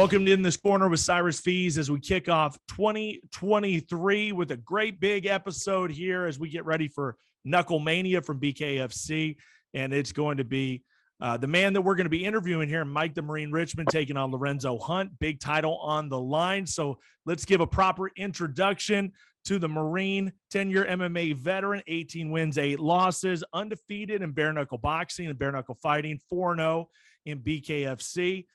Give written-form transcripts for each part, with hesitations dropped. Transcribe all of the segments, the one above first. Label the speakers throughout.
Speaker 1: Welcome to In This Corner with Cyrus Fees as we kick off 2023 with a great big episode here as we get ready for Knucklemania from BKFC. And it's going to be the man that we're going to be interviewing here, Mike the Marine Richman, taking on Lorenzo Hunt. Big title on the line. So let's give a proper introduction to the Marine, 10-year MMA veteran, 18 wins, 8 losses, undefeated in bare knuckle boxing and bare knuckle fighting, 4-0 in BKFC.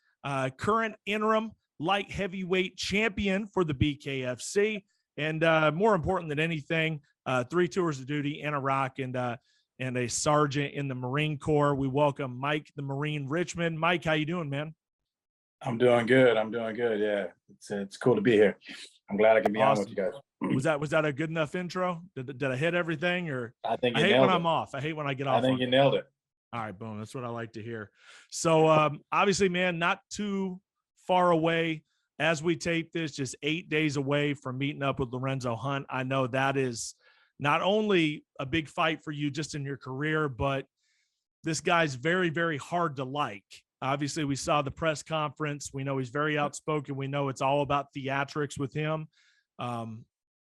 Speaker 1: Current interim light heavyweight champion for the BKFC. And more important than anything, 3 tours of duty in Iraq and a sergeant in the Marine Corps. We welcome Mike the Marine Richman. Mike, how you doing, man?
Speaker 2: I'm doing good. Yeah, it's cool to be here. I'm glad I can be on with you guys.
Speaker 1: Was that a good enough intro? Did I hit everything? Or
Speaker 2: I think
Speaker 1: I hate when I'm off. I hate when I get off.
Speaker 2: I think you nailed it.
Speaker 1: All right, boom. That's what I like to hear. So obviously, man, not too far away as we tape this, just 8 days away from meeting up with Lorenzo Hunt. I know that is not only a big fight for you just in your career, but this guy's very, very hard to like. Obviously, we saw the press conference. We know he's very outspoken. We know it's all about theatrics with him.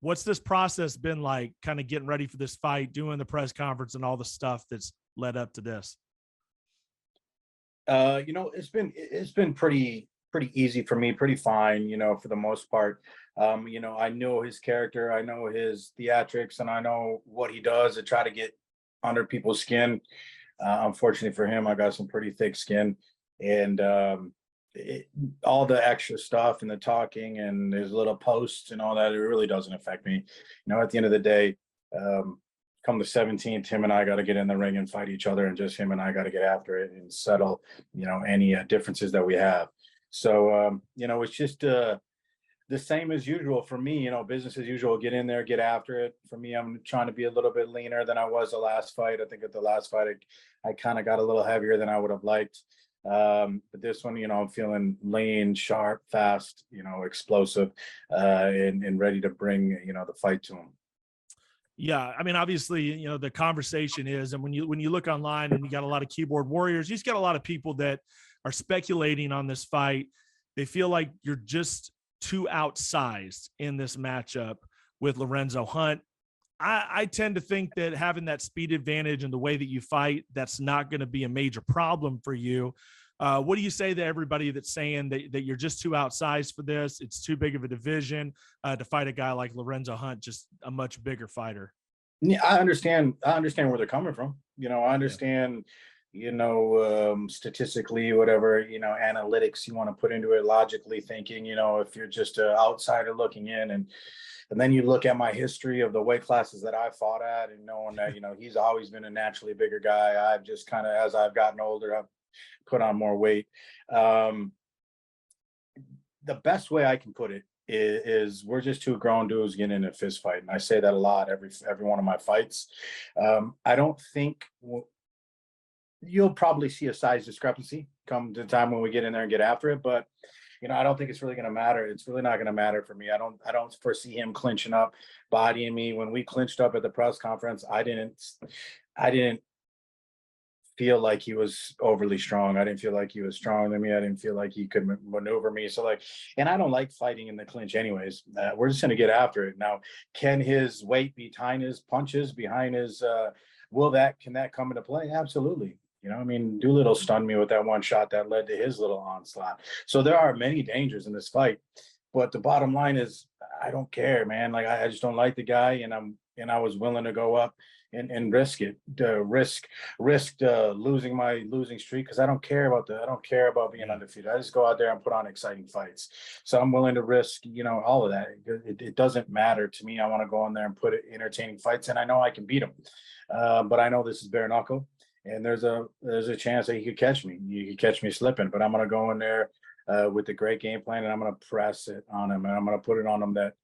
Speaker 1: What's this process been like, kind of getting ready for this fight, doing the press conference and all the stuff that's led up to this?
Speaker 2: It's been pretty easy for me, pretty fine, for the most part. I know his character, I know his theatrics, and I know what he does to try to get under people's skin. Unfortunately for him, I got some pretty thick skin, and all the extra stuff and the talking and his little posts and all that, it really doesn't affect me. At the end of the day, come the 17th, him and I got to get in the ring and fight each other, and just him and I got to get after it and settle, any differences that we have. So, it's just the same as usual for me, business as usual, get in there, get after it. For me, I'm trying to be a little bit leaner than I was the last fight. I think at the last fight, I kind of got a little heavier than I would have liked. But this one, I'm feeling lean, sharp, fast, explosive, and ready to bring, the fight to him.
Speaker 1: Yeah, I mean, obviously, the conversation is, and when you look online and you got a lot of keyboard warriors, you just got a lot of people that are speculating on this fight. They feel like you're just too outsized in this matchup with Lorenzo Hunt. I tend to think that having that speed advantage and the way that you fight, that's not going to be a major problem for you. What do you say to everybody that's saying that you're just too outsized for this? It's too big of a division to fight a guy like Lorenzo Hunt, just a much bigger fighter.
Speaker 2: Yeah, I understand where they're coming from. I understand, statistically, whatever, analytics you want to put into it, logically thinking, if you're just an outsider looking in, and then you look at my history of the weight classes that I fought at, and knowing that, he's always been a naturally bigger guy. I've just kind of, as I've gotten older, I've put on more weight. The best way I can put it is we're just two grown dudes getting in a fist fight. And I say that a lot, every one of my fights. I don't think you'll probably see a size discrepancy come to the time when we get in there and get after it. But, I don't think it's really going to matter. It's really not going to matter for me. I don't foresee him clinching up, bodying me. When we clinched up at the press conference, I didn't feel like he was overly strong. I didn't feel like he was stronger than me. I didn't feel like he could maneuver me. So and I don't like fighting in the clinch anyways. We're just going to get after it. Now, can his weight behind his punches, behind his, can that come into play? Absolutely. Doolittle stunned me with that one shot that led to his little onslaught. So there are many dangers in this fight, but the bottom line is I don't care, man. I just don't like the guy, and I was willing to go up and risk it, risk losing my losing streak, because I don't care about being undefeated. I just go out there and put on exciting fights. So I'm willing to risk, all of that. It doesn't matter to me. I want to go in there and put entertaining fights, and I know I can beat him. But I know this is bare knuckle, and there's a chance that he could catch me. He could catch me slipping. But I'm gonna go in there with a great game plan, and I'm gonna press it on him, and I'm gonna put it on him that,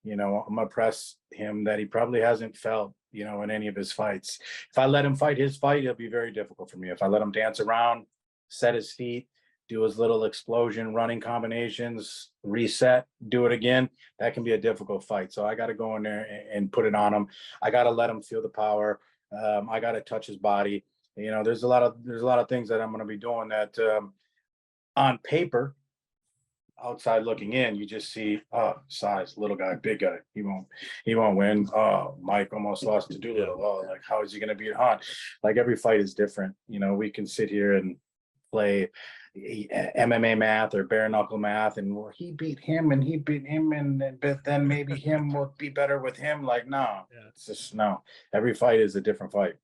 Speaker 2: I'm gonna press him that he probably hasn't felt, in any of his fights. If I let him fight his fight, it'll be very difficult for me. If I let him dance around, set his feet, do his little explosion running combinations, reset, do it again, that can be a difficult fight. So I got to go in there and put it on him. I got to let him feel the power. I got to touch his body. There's a lot of things that I'm going to be doing that on paper outside looking in, you just see, oh, size, little guy, big guy. He won't win. Oh, Mike almost lost to Doolittle. Oh, like how is he gonna beat Hunt? Like every fight is different. We can sit here and play MMA math or bare knuckle math, and well, he beat him and he beat him, and but then maybe him will be better with him. Like, no, it's just no. Every fight is a different fight.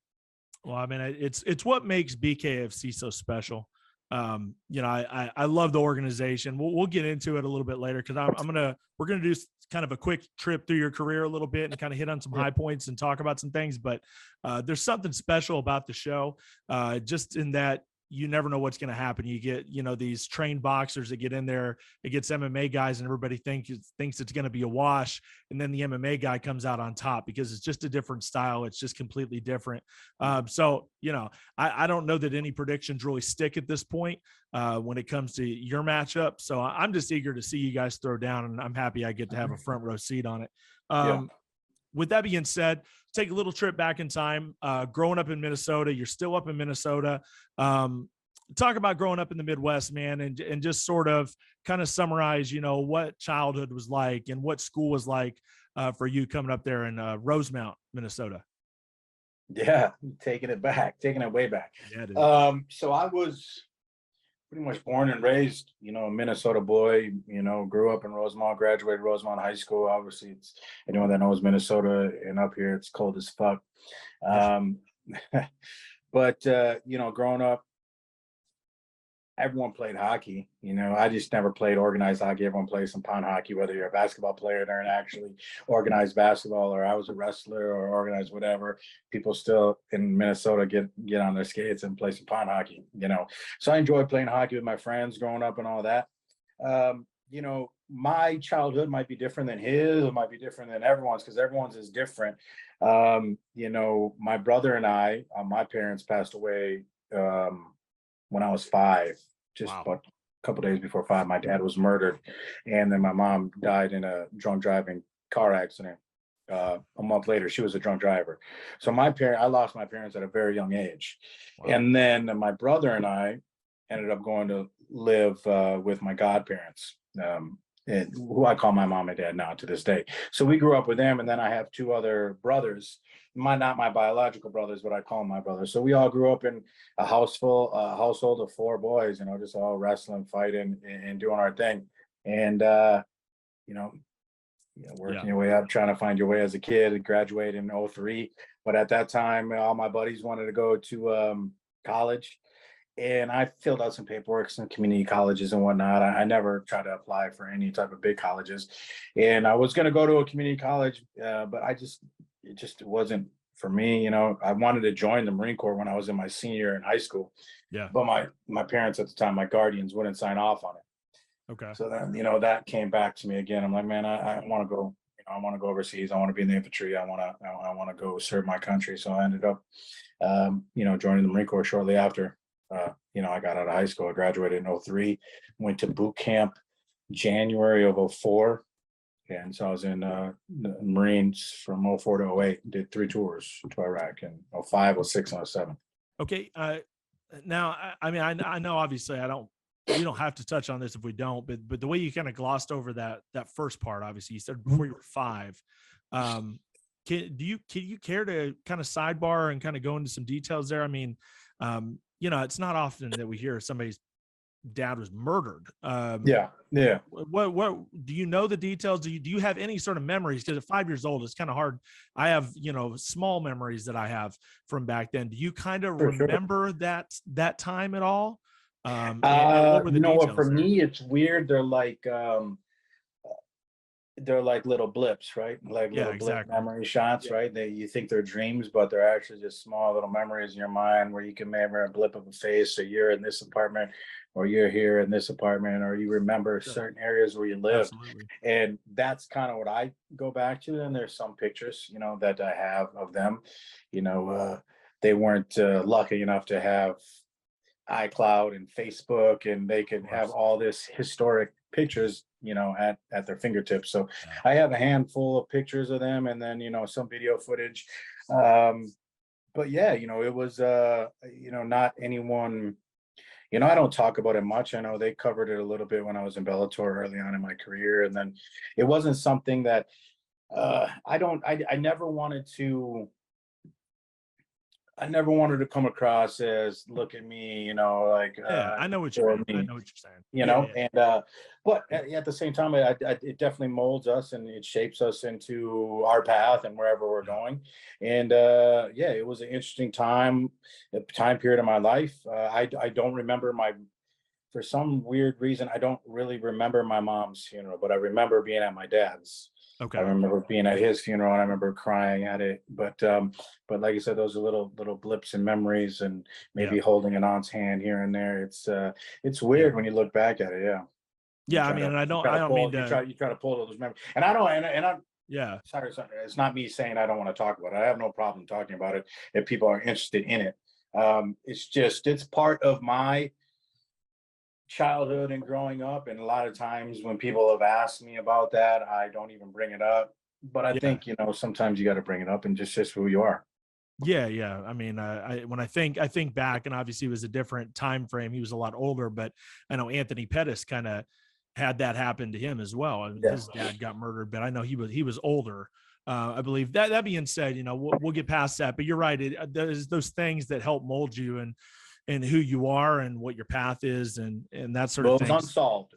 Speaker 1: Well, I mean, it's what makes BKFC so special. I love the organization. We'll get into it a little bit later because we're gonna do kind of a quick trip through your career a little bit and kind of hit on some high points and talk about some things. But there's something special about the show, just in that you never know what's going to happen. You get, these trained boxers that get in there, it gets MMA guys and everybody thinks it's going to be a wash. And then the MMA guy comes out on top because it's just a different style. It's just completely different. So, I don't know that any predictions really stick at this point when it comes to your matchup. So I'm just eager to see you guys throw down, and I'm happy I get to have a front row seat on it. With that being said, take a little trip back in time. Growing up in Minnesota, you're still up in Minnesota. Talk about growing up in the Midwest, man, and just sort of kind of summarize, what childhood was like and what school was like for you coming up there in Rosemount, Minnesota.
Speaker 2: Yeah, taking it way back.
Speaker 1: Yeah,
Speaker 2: so I was pretty much born and raised, a Minnesota boy, grew up in Rosemont, graduated Rosemont High School. Obviously, it's anyone that knows Minnesota and up here, it's cold as fuck. But, growing up, everyone played hockey. I just never played organized hockey. Everyone plays some pond hockey, whether you're a basketball player or actually organized basketball, or I was a wrestler or organized whatever. People still in Minnesota get on their skates and play some pond hockey, So I enjoyed playing hockey with my friends growing up and all that. My childhood might be different than his, it might be different than everyone's because everyone's is different. My brother and I, my parents passed away when I was 5, just about a couple days before 5. My dad was murdered, and then my mom died in a drunk driving car accident. A month later, she was a drunk driver. So I lost my parents at a very young age. And then my brother and I ended up going to live with my godparents, and who I call my mom and dad now to this day. So we grew up with them, and then I have 2 other brothers, not my biological brothers, but I call them my brothers. So we all grew up in a household of 4 boys, just all wrestling, fighting, and doing our thing. And working your way up, trying to find your way as a kid, and graduated in 2003. But at that time, all my buddies wanted to go to college. And I filled out some paperwork, some community colleges and whatnot. I never tried to apply for any type of big colleges. And I was going to go to a community college, but it just wasn't for me. I wanted to join the Marine Corps when I was in my senior year in high school.
Speaker 1: Yeah.
Speaker 2: But my parents at the time, my guardians, wouldn't sign off on it.
Speaker 1: Okay.
Speaker 2: So then, that came back to me again. I'm like, man, I want to go. I want to go overseas. I want to be in the infantry. I want to go serve my country. So I ended up, joining the Marine Corps shortly after. I got out of high school. I graduated in 2003. Went to boot camp January of 2004. And so I was in the Marines from 2004 to 2008. Did 3 tours to Iraq in 2005, 2006, and 2007.
Speaker 1: Okay. Now, I know obviously we don't have to touch on this if we don't, but the way you kind of glossed over that first part, obviously you said before you were 5. Can you care to kind of sidebar and kind of go into some details there? I mean, it's not often that we hear somebody's dad was murdered.
Speaker 2: Yeah.
Speaker 1: What do you know the details? Do you have any sort of memories? Because at 5 years old, it's kind of hard. I have, small memories that I have from back then. Do you kind of remember that time at all? And what were the details
Speaker 2: for
Speaker 1: there?
Speaker 2: me, it's weird. They're like little blips, right? Like little blip memory shots, right? You think they're dreams, but they're actually just small little memories in your mind where you can remember a blip of a face, or you're in this apartment, or you're here in this apartment, or you remember certain areas where you lived.
Speaker 1: Absolutely.
Speaker 2: And that's kind of what I go back to. And there's some pictures, that I have of them. They weren't lucky enough to have iCloud and Facebook, and they could have all this historic pictures, at their fingertips. So I have a handful of pictures of them, and then, some video footage. But yeah, it was, not anyone, I don't talk about it much. I know they covered it a little bit when I was in Bellator early on in my career, and then it wasn't something that I never wanted to. I never wanted to come across as look at me, like
Speaker 1: Yeah, I know what you
Speaker 2: for
Speaker 1: mean. I
Speaker 2: me,
Speaker 1: know what you're saying. Yeah, yeah,
Speaker 2: and but at the same time, it definitely molds us and it shapes us into our path and wherever we're
Speaker 1: yeah,
Speaker 2: going. And yeah, it was an interesting a time period of my life. I don't remember for some weird reason, I don't really remember my mom's funeral, but I remember being at my dad's. I
Speaker 1: okay,
Speaker 2: remember being at his funeral and I remember crying at it. But like you said, those are little blips and memories, and
Speaker 1: yeah,
Speaker 2: maybe holding an aunt's hand here and there. It's
Speaker 1: yeah,
Speaker 2: weird when you look back at it. Yeah. You
Speaker 1: yeah. I
Speaker 2: try
Speaker 1: mean,
Speaker 2: to
Speaker 1: and
Speaker 2: you try
Speaker 1: I
Speaker 2: to
Speaker 1: don't mean
Speaker 2: pull
Speaker 1: to.
Speaker 2: you try to pull those memories. And I don't and I'm
Speaker 1: Yeah,
Speaker 2: sorry, it's not me saying I don't want to talk about it. I have no problem talking about it if people are interested in it. It's part of my childhood and growing up, and a lot of times when people have asked me about that, I don't even bring it up. But I
Speaker 1: yeah.
Speaker 2: think sometimes you got to bring it up and just who you are.
Speaker 1: Yeah, yeah. I mean, when I think back, and obviously it was a different time frame. He was a lot older, but I know Anthony Pettis kind of had that happen to him as well. I mean,
Speaker 2: Yeah.
Speaker 1: his dad got murdered, but I know he was older. I believe that. That being said, we'll get past that. But you're right. There's those things that help mold you and who you are and what your path is and that sort of
Speaker 2: Well, it was
Speaker 1: things.
Speaker 2: unsolved.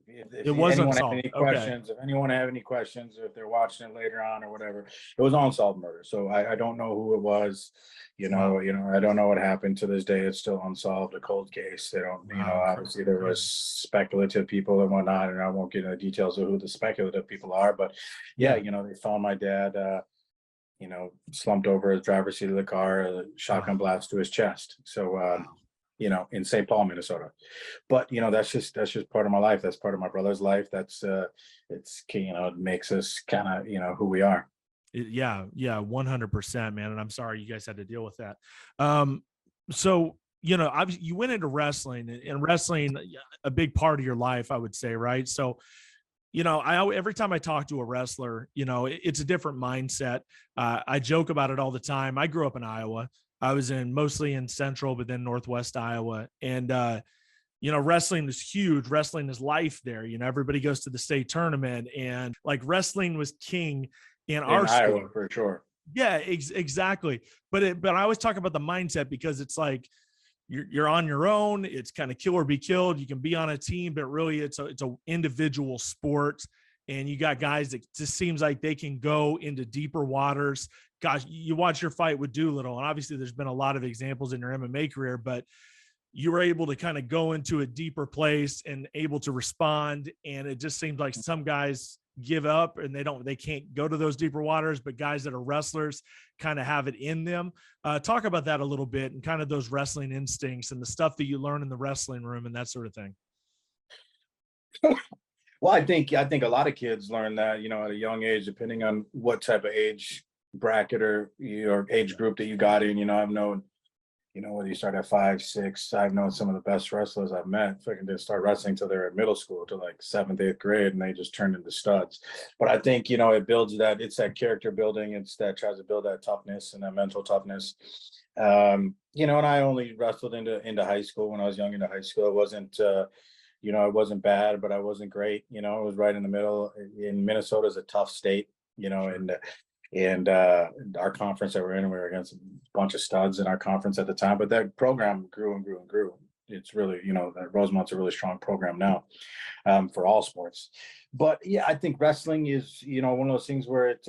Speaker 1: It
Speaker 2: If
Speaker 1: was
Speaker 2: anyone have
Speaker 1: unsolved.
Speaker 2: any
Speaker 1: Okay.
Speaker 2: questions, if they're watching it later on or whatever, it was unsolved murder. So I don't know who it was.
Speaker 1: Wow.
Speaker 2: I don't know what happened to this day. It's still unsolved, a cold case. They don't,
Speaker 1: Wow.
Speaker 2: obviously there was
Speaker 1: Crazy.
Speaker 2: speculative people and whatnot, and I won't get into the details of who the speculative people are, but yeah,
Speaker 1: Yeah.
Speaker 2: they found my dad, slumped over his driver's seat of the car, a
Speaker 1: Oh,
Speaker 2: shotgun blast to his chest. So,
Speaker 1: wow.
Speaker 2: in St. Paul, Minnesota. But that's just part of my life. That's part of my brother's life. It makes us kind of who we are.
Speaker 1: Yeah, yeah, 100%, man. And I'm sorry you guys had to deal with that. Um, so obviously you went into wrestling, and wrestling, a big part of your life, I would say, right? So, every time I talk to a wrestler, it's a different mindset. I joke about it all the time. I grew up in Iowa. I was mostly in central, but then Northwest Iowa. And, wrestling is huge. Wrestling is life there. Everybody goes to the state tournament, and like wrestling was king in
Speaker 2: In
Speaker 1: our
Speaker 2: Iowa,
Speaker 1: school.
Speaker 2: for sure.
Speaker 1: Yeah, exactly. But I always talk about the mindset, because it's like you're on your own. It's kind of kill or be killed. You can be on a team, but really it's a individual sport. And you got guys that just seems like they can go into deeper waters. Gosh, you watch your fight with Doolittle, and obviously there's been a lot of examples in your MMA career, but you were able to kind of go into a deeper place and able to respond. And it just seems like some guys give up and they can't go to those deeper waters, but guys that are wrestlers kind of have it in them. Talk about that a little bit, and kind of those wrestling instincts and the stuff that you learn in the wrestling room and that sort of thing.
Speaker 2: Well, I think a lot of kids learn that, at a young age, depending on what type of age bracket or your age group that you got in. I've known, whether you start at 5, 6, I've known some of the best wrestlers I've met. Fucking didn't start wrestling till they're in middle school, to like 7th, 8th grade, and they just turned into studs. But I think, it builds it's that character building. It's that tries to build that toughness and that mental toughness. And I only wrestled into high school. When I was young, into high school, I wasn't bad, but I wasn't great. It was right in the middle. In Minnesota is a tough state,
Speaker 1: Sure.
Speaker 2: and our conference that we're in, we were against a bunch of studs in our conference at the time. But that program grew and grew and grew. It's really, that Rosemont's a really strong program now, for all sports. But yeah, I think wrestling is, one of those things where it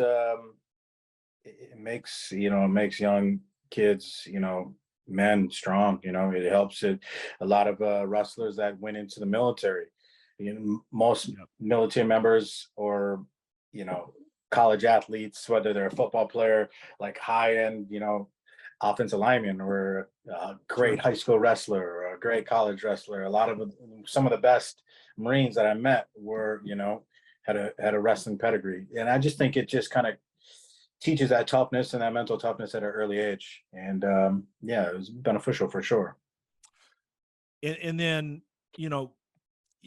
Speaker 2: makes young kids, men strong. It helps a lot of wrestlers that went into the military. Most
Speaker 1: Yep.
Speaker 2: military members, or college athletes, whether they're a football player, like high end, offensive lineman, or a great
Speaker 1: Sure.
Speaker 2: high school wrestler, or a great college wrestler. Some of the best Marines that I met were, had a wrestling pedigree, and I just think it just kind of teaches that toughness and that mental toughness at an early age. And yeah, it was beneficial for sure.
Speaker 1: And then,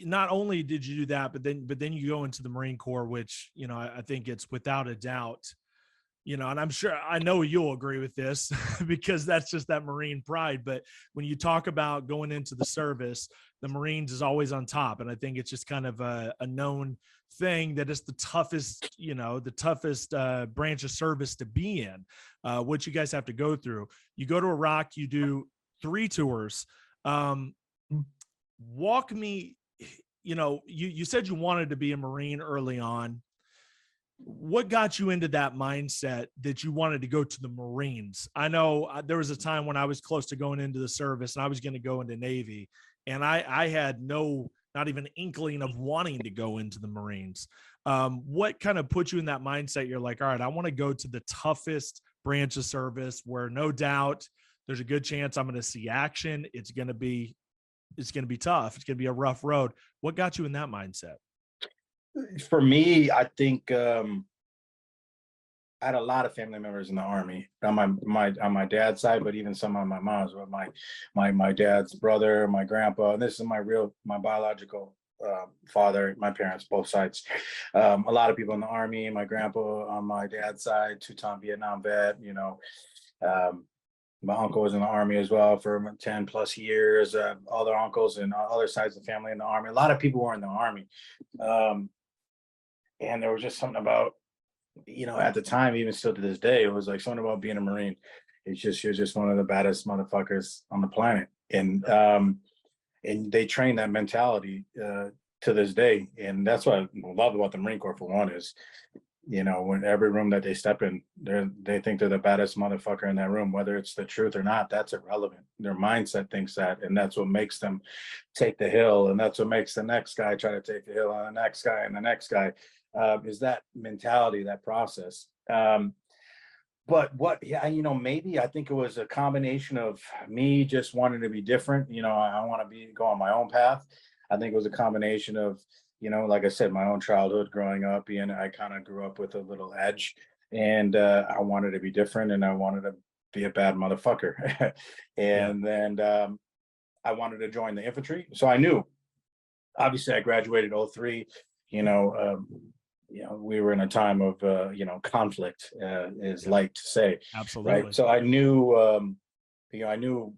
Speaker 1: not only did you do that, but then you go into the Marine Corps, which, I think it's without a doubt you know, and I know you'll agree with this because that's just that Marine pride. But when you talk about going into the service, the Marines is always on top. And I think it's just kind of a known thing that it's the toughest, you know, the toughest branch of service to be in, what you guys have to go through. You go to Iraq, you do 3 tours. Walk me, you know, you said you wanted to be a Marine early on. What got you into that mindset that you wanted to go to the Marines? I know there was a time when I was close to going into the service and I was going to go into Navy, and I had not even inkling of wanting to go into the Marines. What kind of put you in that mindset? You're like, all right, I want to go to the toughest branch of service where no doubt there's a good chance I'm going to see action. It's going to be tough. It's going to be a rough road. What got you in that mindset?
Speaker 2: For me, I think I had a lot of family members in the Army on my dad's side, but even some on my mom's. But my dad's brother, my grandpa, and this is my biological father, my parents, both sides. A lot of people in the Army. My grandpa on my dad's side, 2-time Vietnam vet. You know, my uncle was in the Army as well for 10 plus years. Other uncles and other sides of the family in the Army. A lot of people were in the Army. And there was just something about, you know, at the time, even still to this day, it was like something about being a Marine. It's just, you're just one of the baddest motherfuckers on the planet. And they train that mentality to this day. And that's what I love about the Marine Corps, for one, is, you know, when every room that they step in, they think they're the baddest motherfucker in that room, whether it's the truth or not, that's irrelevant. Their mindset thinks that, and that's what makes them take the hill. And that's what makes the next guy try to take the hill on the next guy and the next guy. Is that mentality, that process. But you know, maybe I think it was a combination of me just wanting to be different. You know, I want to go on my own path. I think it was a combination of, you know, like I said, my own childhood growing up, and I kind of grew up with a little edge, and I wanted to be different, and I wanted to be a bad motherfucker. And then I wanted to join the infantry. So I knew, obviously I graduated 03, you know, we were in a time of, you know, conflict, is light to say.
Speaker 1: Absolutely.
Speaker 2: Right. So I knew, you know, I knew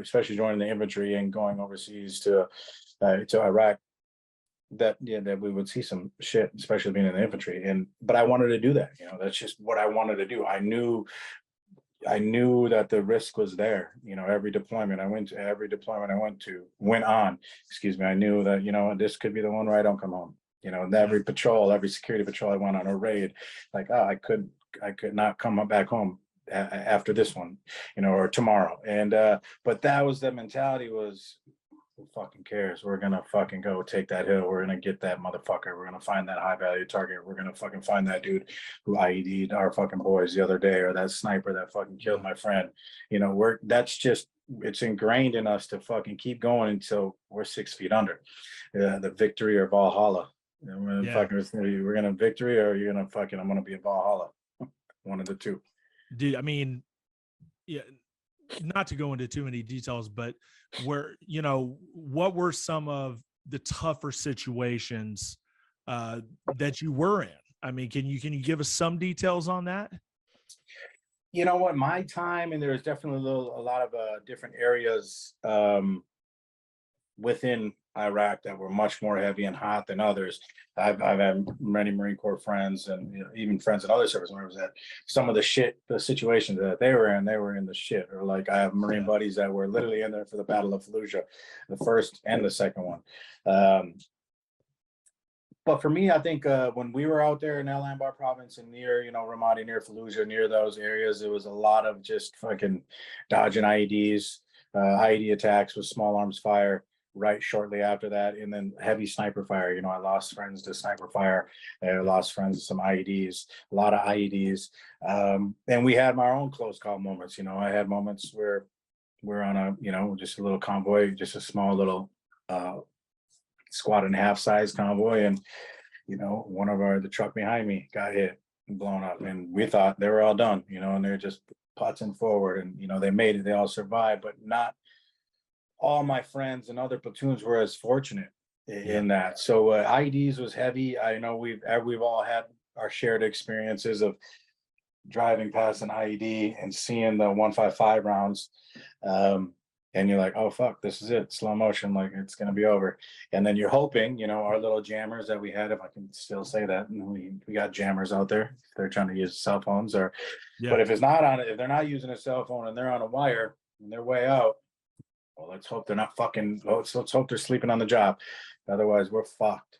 Speaker 2: especially joining the infantry and going overseas to Iraq, that we would see some shit, especially being in the infantry. But I wanted to do that. You know, that's just what I wanted to do. I knew that the risk was there. You know, every deployment I went on, excuse me, I knew that, you know, this could be the one where I don't come home. You know, and every security patrol I went on, a raid, like, I could not come back home after this one, you know, or tomorrow. And but that was the mentality, was, who fucking cares? We're gonna fucking go take that hill. We're gonna get that motherfucker. We're gonna find that high value target. We're gonna fucking find that dude who IED'd our fucking boys the other day, or that sniper that fucking killed my friend. You know, it's ingrained in us to fucking keep going until we're 6 feet under. The victory or Valhalla. And we're gonna victory, or you're gonna fucking, I'm gonna be a Valhalla. One of the two.
Speaker 1: Dude, I mean, yeah, not to go into too many details, but you know, what were some of the tougher situations that you were in? I mean, can you give us some details on that?
Speaker 2: You know what, my time, and there's definitely a lot of different areas within Iraq that were much more heavy and hot than others. I've had many Marine Corps friends, and, you know, even friends in other service members, that some of the situations that they were in the shit. Or like, I have Marine buddies that were literally in there for the Battle of Fallujah, the first and the second one. But for me, I think when we were out there in El Anbar province and near, you know, Ramadi, near Fallujah, near those areas, it was a lot of just fucking dodging IEDs, IED attacks with small arms fire right shortly after that, and then heavy sniper fire. You know, I lost friends to sniper fire. I lost friends to some IEDs, a lot of IEDs. And we had our own close call moments. You know, I had moments where we're on a, you know, just a little convoy, just a small little squad and a half size convoy, and, you know, the truck behind me got hit and blown up, and we thought they were all done, you know, and they're just putzing forward, and, you know, they made it, they all survived, but not all my friends and other platoons were as fortunate in that. So IEDs was heavy. I know we've all had our shared experiences of driving past an IED and seeing the 155 rounds. And you're like, oh fuck, this is it, slow motion, like it's gonna be over. And then you're hoping, our little jammers that we had, if I can still say that, we got jammers out there. They're trying to use cell phones, or but if it's not on it, if they're not using a cell phone and they're on a wire and they're way out, well, let's hope they're not fucking. Let's hope they're sleeping on the job. Otherwise, we're fucked.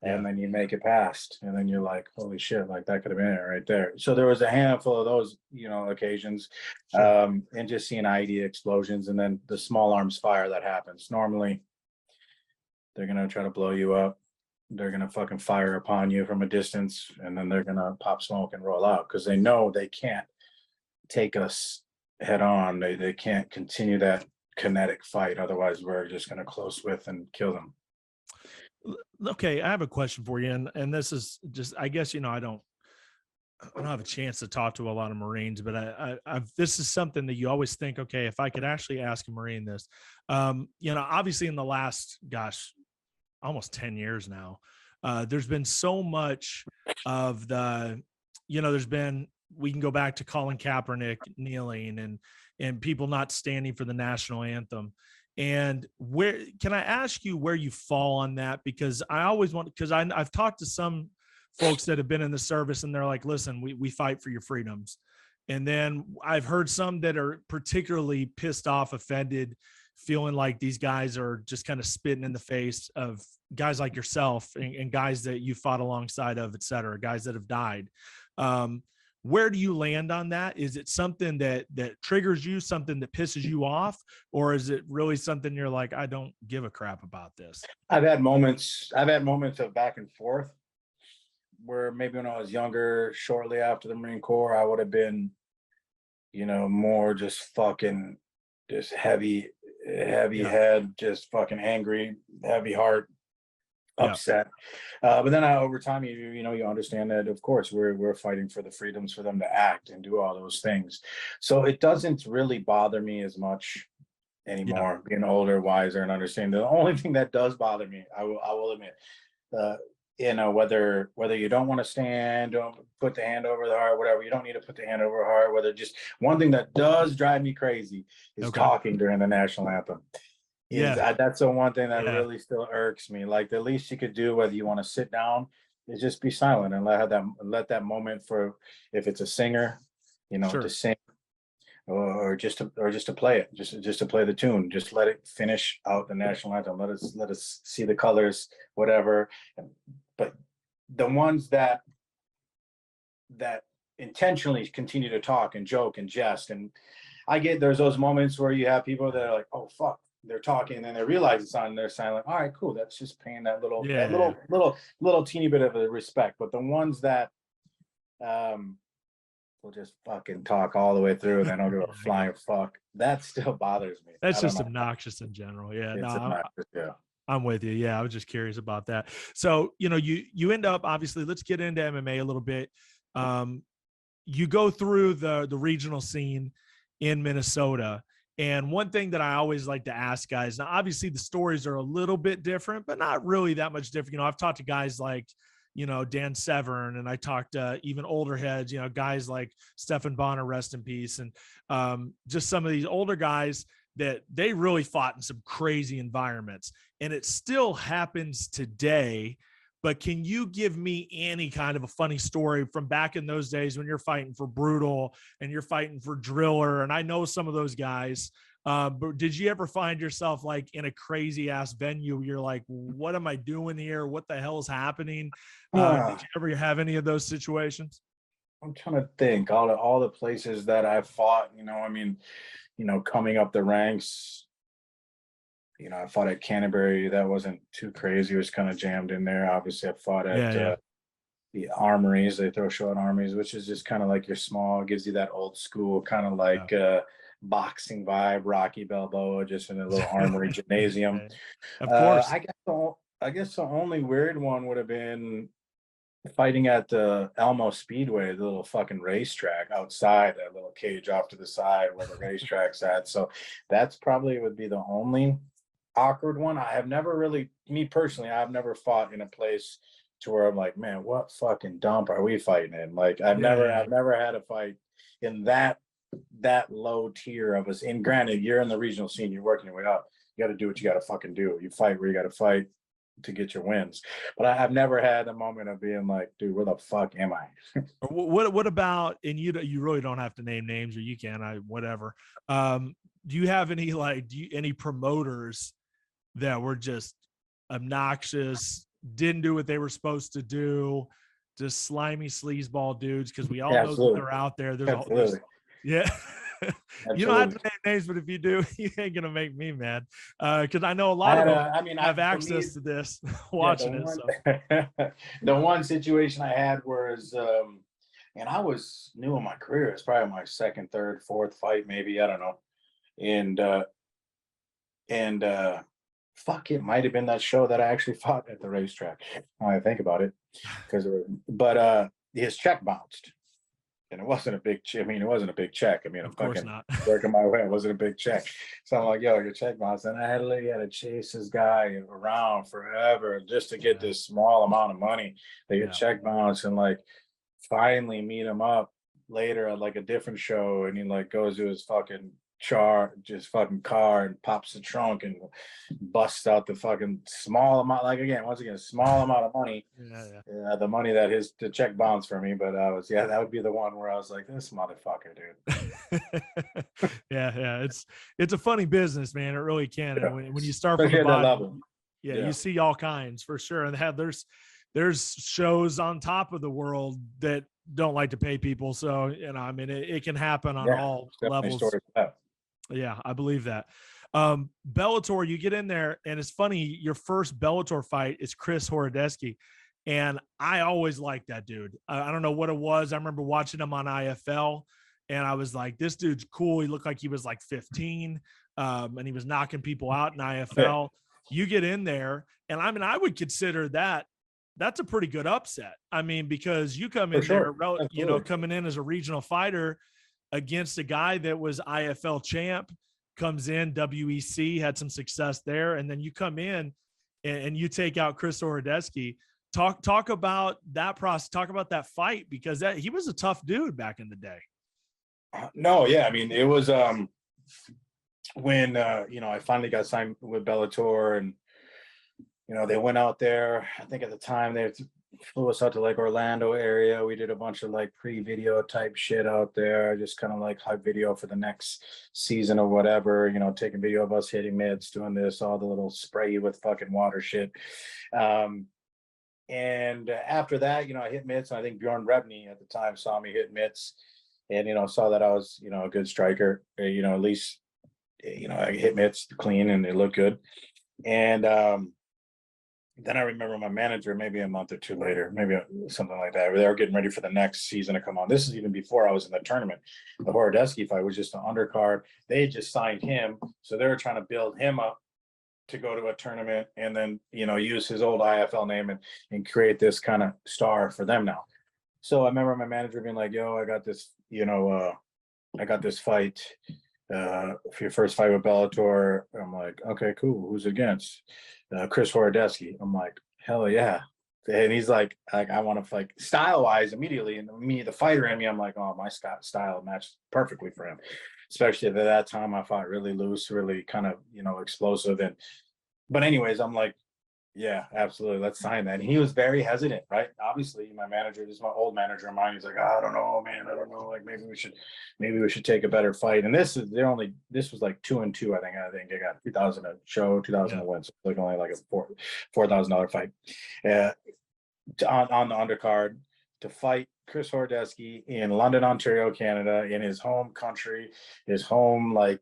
Speaker 2: And then you make it past, and then you're like, holy shit, like that could have been it right there. So there was a handful of those, occasions, and just seeing IED explosions, and then the small arms fire that happens. Normally, they're gonna try to blow you up. They're gonna fucking fire upon you from a distance, and then they're gonna pop smoke and roll out because they know they can't take us head on. They can't continue that kinetic fight. Otherwise, we're just gonna close with and kill them.
Speaker 1: Okay, I have a question for you, and this is just, I guess, I don't have a chance to talk to a lot of Marines, but I've this is something that you always think, okay, if I could actually ask a Marine this, obviously in the last, almost 10 years now, there's been so much of the, we can go back to Colin Kaepernick kneeling and people not standing for the national anthem. And where can I ask you where you fall on that? Because I always want, because I've talked to some folks that have been in the service and they're like, listen, we fight for your freedoms. And then I've heard some that are particularly pissed off, offended, feeling like these guys are just kind of spitting in the face of guys like yourself and guys that you fought alongside of, et cetera, guys that have died. Where do you land on that? Is it something that triggers you, something that pisses you off, or is it really something you're like, I don't give a crap about this?
Speaker 2: I've had moments of back and forth where maybe when I was younger, shortly after the Marine Corps, I would have been, more just fucking, just heavy head, just fucking angry, heavy heart, upset. But then over time, you understand that, of course, we're fighting for the freedoms for them to act and do all those things. So it doesn't really bother me as much anymore, being older, wiser, and understanding. The only thing that does bother me, I will admit, whether you don't want to stand, don't put the hand over the heart, whatever, you don't need to put the hand over the heart. Whether just one thing that does drive me crazy is talking during the national anthem. That's the one thing that really still irks me. Like the least you could do, whether you want to sit down, is just be silent and let that moment, for if it's a singer, to sing, or just to play it, just to play the tune, just let it finish out the national anthem. Let us see the colors, whatever. But the ones that intentionally continue to talk and joke and jest, and there's those moments where you have people that are like, oh fuck, they're talking, and then they realize it's on, and they're silent. All right, cool. That's just paying that little teeny bit of a respect. But the ones that will just fucking talk all the way through and they don't give a flying fuck, that still bothers me.
Speaker 1: That's just obnoxious in general. I'm with you. Yeah, I was just curious about that. So, you end up, obviously, let's get into MMA a little bit. You go through the regional scene in Minnesota. And one thing that I always like to ask guys, now obviously the stories are a little bit different, but not really that much different. I've talked to guys like, Dan Severn, and I talked to even older heads, guys like Stephan Bonner, rest in peace. And just some of these older guys that they really fought in some crazy environments, and it still happens today. But can you give me any kind of a funny story from back in those days when you're fighting for Brutal and you're fighting for Driller? And I know some of those guys, but did you ever find yourself like in a crazy ass venue? You're like, what am I doing here? What the hell is happening? Did you ever have any of those situations?
Speaker 2: I'm trying to think all the places that I've fought, coming up the ranks. I fought at Canterbury. That wasn't too crazy. It was kind of jammed in there. Obviously, I fought at the armories. They throw show at armories, which is just kind of like you're small. It gives you that old school kind of like boxing vibe, Rocky Balboa, just in a little armory gymnasium.
Speaker 1: Of course.
Speaker 2: I guess the only weird one would have been fighting at the Elmo Speedway, the little fucking racetrack outside, that little cage off to the side where the racetrack's at. So that's probably would be the only awkward one. I have never really, me personally, I've never fought in a place to where I'm like, man, what fucking dump are we fighting in? Like, I've never had a fight in that low tier of us. And granted, you're in the regional scene, you're working your way up. You got to do what you got to fucking do. You fight where you got to fight to get your wins. But I've never had a moment of being like, dude, where the fuck am I?
Speaker 1: What about, and you really don't have to name names, or you can, whatever. Do you have any any promoters that were just obnoxious, didn't do what they were supposed to do, just slimy sleazeball dudes? Because we all know that they're out there. There's yeah. You don't have to name names, but if you do, you ain't gonna make me mad. Because I know a lot of them have access to this watching it. So.
Speaker 2: The one situation I had was, and I was new in my career. It's probably my second, third, fourth fight, maybe, I don't know. And fuck, it might have been that show that I actually fought at the racetrack. Now I think about it, but his check bounced. And it wasn't a big check. I mean, it wasn't a big check. I mean, I'm fucking working my way. It wasn't a big check. So I'm like, yo, your check bounce. And I literally had to chase this guy around forever just to get this small amount of money that your check bounce, and like finally meet him up later at like a different show. And he like goes to his fucking car and pops the trunk and busts out the fucking small amount, like, again, once again, small amount of money. The money that the check bounced for me. But I was, that would be the one where I was like, this motherfucker, dude.
Speaker 1: It's a funny business, man. It really can. And when you start from
Speaker 2: the bottom,
Speaker 1: you see all kinds for sure. And there's shows on top of the world that don't like to pay people. So, I mean, it can happen on all levels. Yeah, I believe that. Bellator, you get in there, and it's funny, your first Bellator fight is Chris Horodecki. And I always liked that dude. I don't know what it was. I remember watching him on IFL, and I was like, this dude's cool. He looked like he was like 15, and he was knocking people out in IFL. You get in there, and I mean, I would consider that's a pretty good upset. I mean, because you come in there, coming in as a regional fighter against a guy that was IFL champ, comes in, WEC, had some success there, and then you come in and you take out Chris Horodecki. Talk about that process. Talk about that fight, because he was a tough dude back in the day.
Speaker 2: I mean, it was when I finally got signed with Bellator, and they went out there. I think at the time they flew us out to like Orlando area. We did a bunch of like pre-video type shit out there, just kind of like hype video for the next season or whatever, taking video of us hitting mitts, doing this, all the little spray with fucking water shit. And after that, I hit mitts, and I think Bjorn Rebney at the time saw me hit mitts, and saw that I was, a good striker, at least, I hit mitts clean and it looked good. And then I remember my manager, maybe a month or two later, maybe something like that, they were getting ready for the next season to come on. This is even before I was in the tournament. The Horodecki fight was just an undercard. They had just signed him, so they were trying to build him up to go to a tournament, and then use his old IFL name and create this kind of star for them now. So I remember my manager being like, yo, I got this, I got this fight for your first fight with Bellator. I'm like, okay, cool. Who's against? Chris Horodecki. I'm like, hell yeah. And he's like, I want to fight style wise immediately. And me, the fighter in me, I'm like, oh, my style matched perfectly for him. Especially at that time, I fought really loose, really kind of, explosive. But anyways, I'm like, yeah, absolutely. Let's sign that. And he was very hesitant, right? Obviously, my manager, this is my old manager of mine. He's like, I don't know, man. I don't know. Like, maybe we should take a better fight. And this was like 2-2. I think I got 3,000 a show, 2,000 a win. So like only like a $4,000 fight. On the undercard to fight Chris Horodecki in London, Ontario, Canada, in his home country, his home like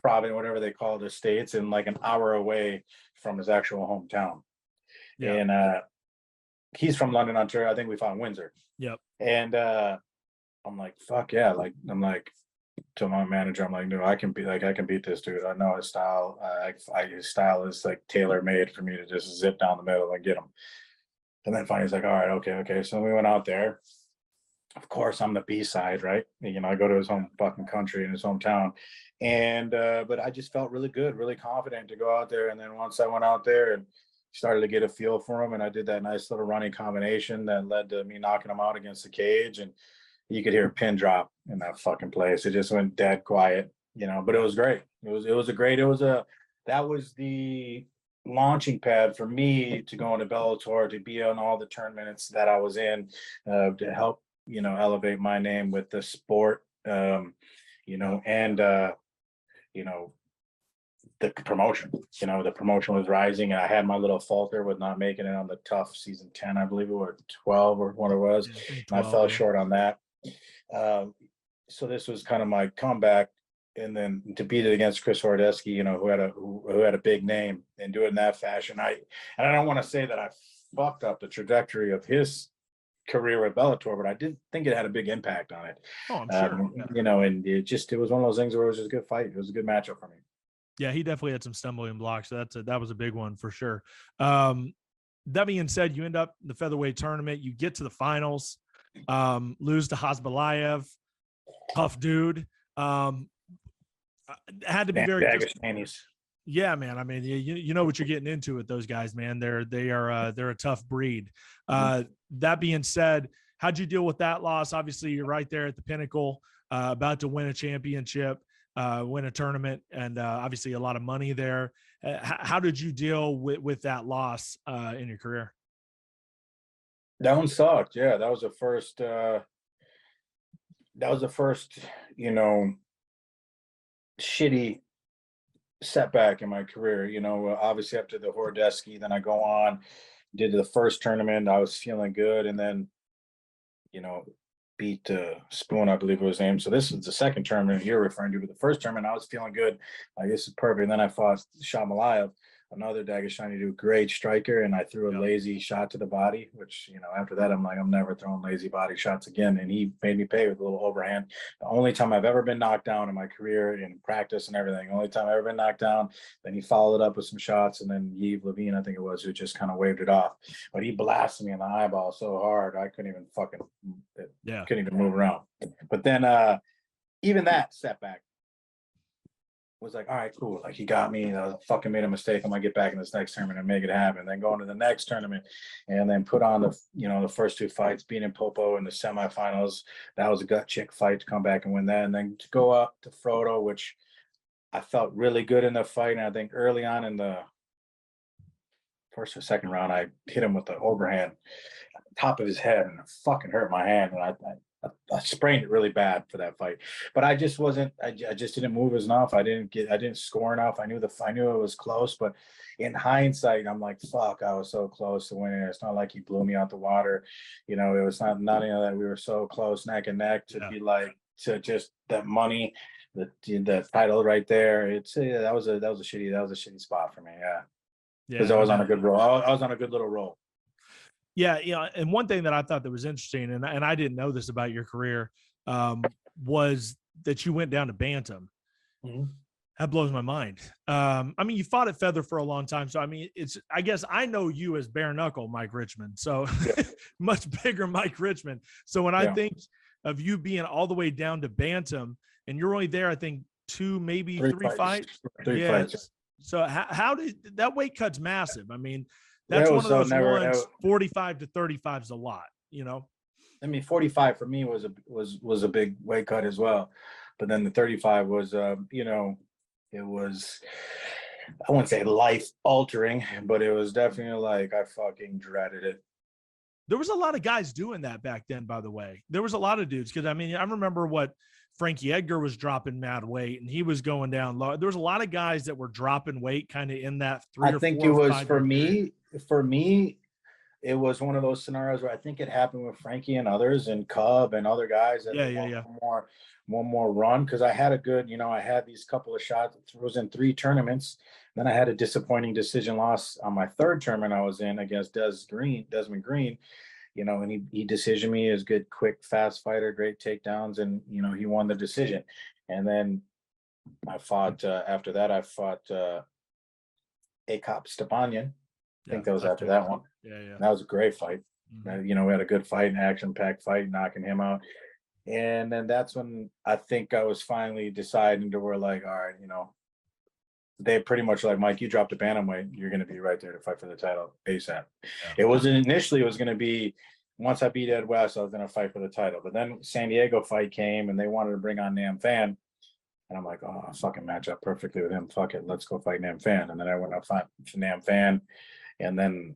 Speaker 2: province, whatever they call the states, and like an hour away from his actual hometown. And he's from London, Ontario. I think we fought in Windsor. And I'm like, fuck yeah. Like, I'm like, to my manager, I'm like, no, I can beat this dude. I know his style. His style is like tailor made for me to just zip down the middle and get him. And then finally he's like, all right, okay. So we went out there. Of course, I'm the B side, right? I go to his home fucking country in his hometown. And but I just felt really good, really confident to go out there. And then once I went out there and started to get a feel for him, and I did that nice little running combination that led to me knocking him out against the cage, and you could hear a pin drop in that fucking place. It just went dead quiet, but it was great. That was the launching pad for me to go into Bellator, to be on all the tournaments that I was in, to help, elevate my name with the sport, and, the promotion. The promotion was rising, and I had my little falter with not making it on the tough season 10, I believe it, or 12 or what it was.
Speaker 1: Yeah, I think
Speaker 2: And
Speaker 1: 12,
Speaker 2: I fell
Speaker 1: yeah.
Speaker 2: short on that. So this was kind of my comeback, and then to beat it against Chris Hordesky, who had a big name, and do it in that fashion. I don't want to say that I fucked up the trajectory of his career at Bellator, but I did think it had a big impact on it.
Speaker 1: Oh, I'm sure.
Speaker 2: And it was one of those things where it was just a good fight. It was a good matchup for me.
Speaker 1: Yeah, he definitely had some stumbling blocks. So that was a big one for sure. That being said, you end up in the featherweight tournament. You get to the finals, lose to Hasbulayev, tough dude. Had to be very. Yeah, man. I mean, you know what you're getting into with those guys, man. They're a tough breed. That being said, how'd you deal with that loss? Obviously, you're right there at the pinnacle, about to win a championship, win a tournament, and obviously a lot of money there. How did you deal with that loss in your career?
Speaker 2: That one sucked. Yeah, that was the first. Shitty setback in my career. Obviously after the Hordesky, then I go on, did the first tournament. I was feeling good, and then, beat Spoon, I believe it was named. So this is the second tournament you're referring to, but the first tournament I was feeling good. I guess it's perfect. And then I fought Shamalayev, another Dagestani dude, great striker, and I threw a lazy shot to the body, which, after that, I'm like, I'm never throwing lazy body shots again. And he made me pay with a little overhand. The only time I've ever been knocked down in my career, in practice and everything, only time I've ever been knocked down. Then he followed it up with some shots, and then Yves Levine, I think it was, who just kind of waved it off. But he blasted me in the eyeball so hard, I couldn't even couldn't even move around. But then even that setback was like, all right, cool. Like, he got me, fucking made a mistake. I'm gonna get back in this next tournament and make it happen. Then go into the next tournament, and then put on the first two fights, beating Popo in the semifinals. That was a gut check fight to come back and win that. And then to go up to Frodo, which I felt really good in the fight. And I think early on in the first or second round, I hit him with the overhand at the top of his head, and it fucking hurt my hand. And I sprained it really bad for that fight, but I just didn't move enough. I didn't score enough. I knew it was close, but in hindsight, I'm like, fuck, I was so close to winning. It's not like he blew me out the water. It was not that we were so close neck and neck to be like, to just that money, the title right there. That was a shitty spot for me. Yeah. Because I was on a good roll. I was on a good little roll.
Speaker 1: Yeah, and one thing that I thought that was interesting, and I didn't know this about your career, was that you went down to bantam.
Speaker 2: Mm-hmm.
Speaker 1: That blows my mind. I mean, you fought at feather for a long time, so I mean, I guess I know you as bare knuckle Mike Richman, so much bigger Mike Richman. So when I think of you being all the way down to bantam, and you're only there, I think maybe three fights.
Speaker 2: Three fights.
Speaker 1: So how did that weight cut's massive? I mean, that's one of those ones. 45 to 35 is a lot,
Speaker 2: I mean, 45 for me was a big weight cut as well, but then the 35 was, it was, I wouldn't say life altering, but it was definitely like I fucking dreaded it.
Speaker 1: There was a lot of guys doing that back then, by the way. There was a lot of dudes, because I mean, I remember what Frankie Edgar was dropping mad weight, and he was going down low. There was a lot of guys that were dropping weight kind of in that 3 or 4. I think
Speaker 2: it was for me, it was one of those scenarios where I think it happened with Frankie and others, and Cub and other guys that one more run, because I had a good, I had these couple of shots. It was in 3 tournaments. Then I had a disappointing decision loss on my 3rd tournament I was in against Desmond Green. And he decisioned me as good, quick, fast fighter, great takedowns, and he won the decision. And then I fought after that. I fought Akop Stepanyan. I think that was after that one.
Speaker 1: Yeah.
Speaker 2: That was a great fight.
Speaker 1: Mm-hmm.
Speaker 2: We had a good fight, an action-packed fight, knocking him out. And then that's when I think I was finally deciding to where, like, all right, they pretty much like, Mike, you dropped a bantamweight, you're going to be right there to fight for the title ASAP.
Speaker 1: Yeah.
Speaker 2: It wasn't initially, it was going to be once I beat Ed West, I was going to fight for the title. But then San Diego fight came and they wanted to bring on Nam Fan. And I'm like, oh, fucking match up perfectly with him. Fuck it. Let's go fight Nam Fan. And then I went up fight Nam Fan. And then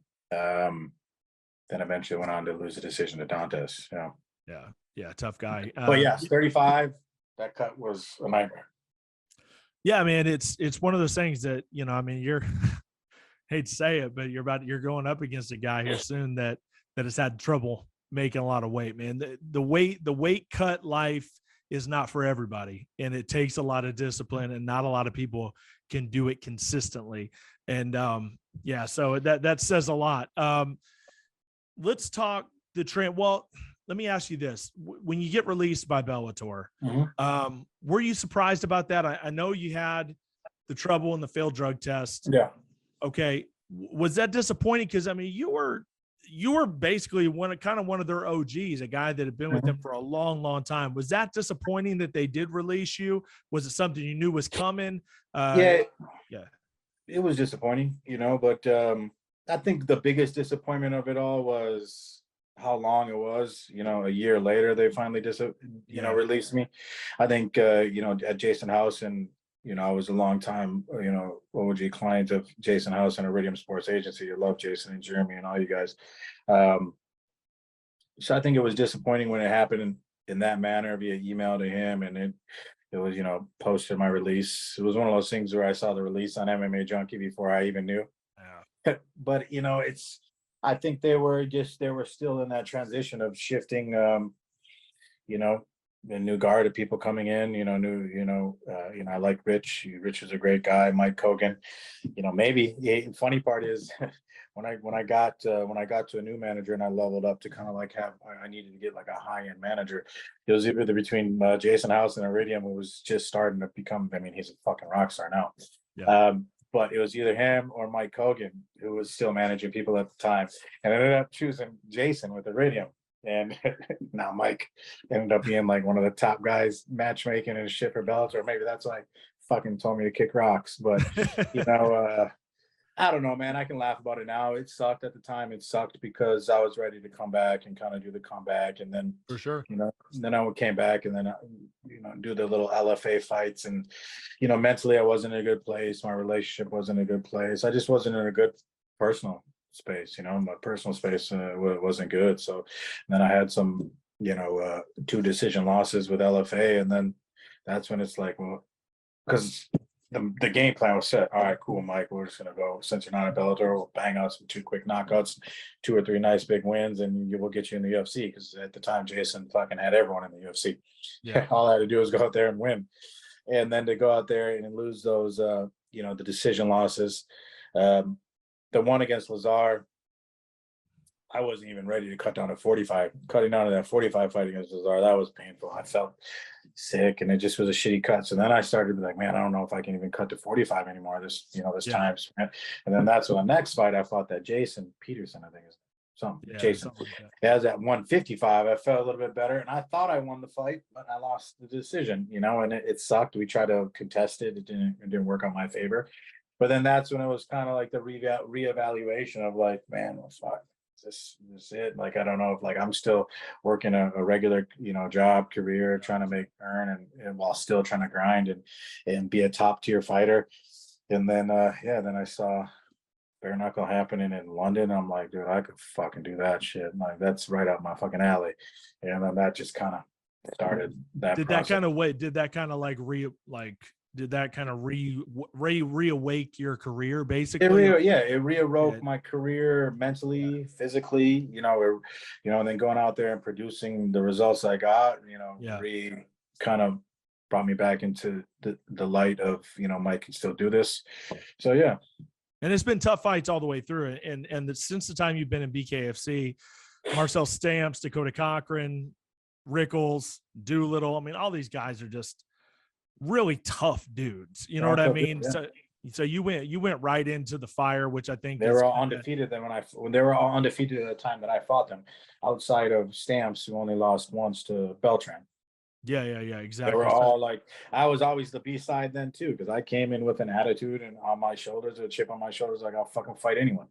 Speaker 2: eventually went on to lose the decision to Dantes. Yeah.
Speaker 1: Yeah. Yeah. Tough guy.
Speaker 2: But yes, 35, that cut was a nightmare.
Speaker 1: Yeah, man, it's one of those things that, you know, I mean, you're hate to say it, but you're going up against a guy here soon that has had trouble making a lot of weight, man. The weight cut life is not for everybody, and it takes a lot of discipline, and not a lot of people can do it consistently. And yeah, so that says a lot. Let's talk the trend. Well, let me ask you this. When you get released by Bellator, were you surprised about that? I know you had the trouble in the failed drug test.
Speaker 2: Yeah.
Speaker 1: Okay. Was that disappointing? Because I mean, you were basically one of their OGs, a guy that had been with them for a long, long time. Was that disappointing that they did release you? Was it something you knew was coming?
Speaker 2: Yeah. It was disappointing, you know, but I think the biggest disappointment of it all was how long it was. You know, a year later they finally released me. I think you know, at Jason House, and you know, I was a long time, you know, OG client of Jason House and Iridium Sports Agency. I love Jason and Jeremy and all you guys. So I think it was disappointing when it happened in that manner via email to him, and it was, you know, posted my release. It was one of those things where I saw the release on MMA Junkie before I even knew. Yeah. But you know, I think they were still in that transition of shifting, you know, the new guard of people coming in, you know, I like Rich. Rich is a great guy. Mike Kogan, you know, maybe the funny part is when I got to a new manager and I leveled up to kind of like I needed to get like a high-end manager. It was either between Jason House and Iridium, who was just starting to become, I mean, he's a fucking rock star now. Yeah. But it was either him or Mike Kogan, who was still managing people at the time. And I ended up choosing Jason with Iridium. And now Mike ended up being like one of the top guys matchmaking and shit for Bellator. Maybe that's why he fucking told me to kick rocks. But, you know, I don't know, man. I can laugh about it now. It sucked at the time. It sucked because I was ready to come back and kind of do the comeback. And then,
Speaker 1: for sure,
Speaker 2: you know, then I came back and then, you know, do the little LFA fights. And, you know, mentally I wasn't in a good place. My relationship wasn't in a good place. I just wasn't in a good personal space. You know, my personal space wasn't good. So then I had some, you know, 2 decision losses with LFA. And then that's when it's like, well, because the game plan was set. All right, cool, Mike. We're just gonna go. Since you're not a Bellator, we'll bang out some 2 quick knockouts, 2 or 3 nice big wins, and we'll get you in the UFC. Because at the time, Jason fucking had everyone in the UFC. Yeah. All I had to do was go out there and win. And then to go out there and lose those, you know, the decision losses. The one against Lazar, I wasn't even ready to cut down to 45. Cutting down to that 45 fight against Lazar, that was painful. I felt sick, and it just was a shitty cut. So then I started to be like, man, I don't know if I can even cut to 45 anymore this time. And then that's when the next fight I fought that Jason Peterson, I think is something. Jason. Something like that. As at 155, I felt a little bit better, and I thought I won the fight, but I lost the decision, you know, and it sucked. We tried to contest it. It didn't work on my favor. But then that's when it was kind of like the reevaluation of like, man, what's fuck? Is this it? Like, I don't know if like I'm still working a regular, you know, job, career, trying to earn and while still trying to grind and be a top tier fighter. And then, then I saw bare knuckle happening in London. I'm like, dude, I could fucking do that shit. Like, that's right up my fucking alley. And then that just kind of started that.
Speaker 1: Did process. That kind of wait? Did that kind of like did that kind of reawake your career basically?
Speaker 2: It reawoke my career mentally, physically, you know, and then going out there and producing the results I got, you know, kind of brought me back into the light of, you know, Mike can still do this. So, yeah.
Speaker 1: And it's been tough fights all the way through it. And since the time you've been in BKFC, Marcel Stamps, Dakota Cochran, Rickles, Doolittle, I mean, all these guys are just really tough dudes, you know what I mean? Yeah. So you went right into the fire, which I think
Speaker 2: they were all undefeated. Then when they were all undefeated at the time that I fought them, outside of Stamps, who only lost once to Beltran.
Speaker 1: Yeah,
Speaker 2: They were
Speaker 1: exactly. So
Speaker 2: all like, I was always the B side then too, because I came in with an attitude and on my shoulders, a chip on my shoulders, like I'll fucking fight anyone.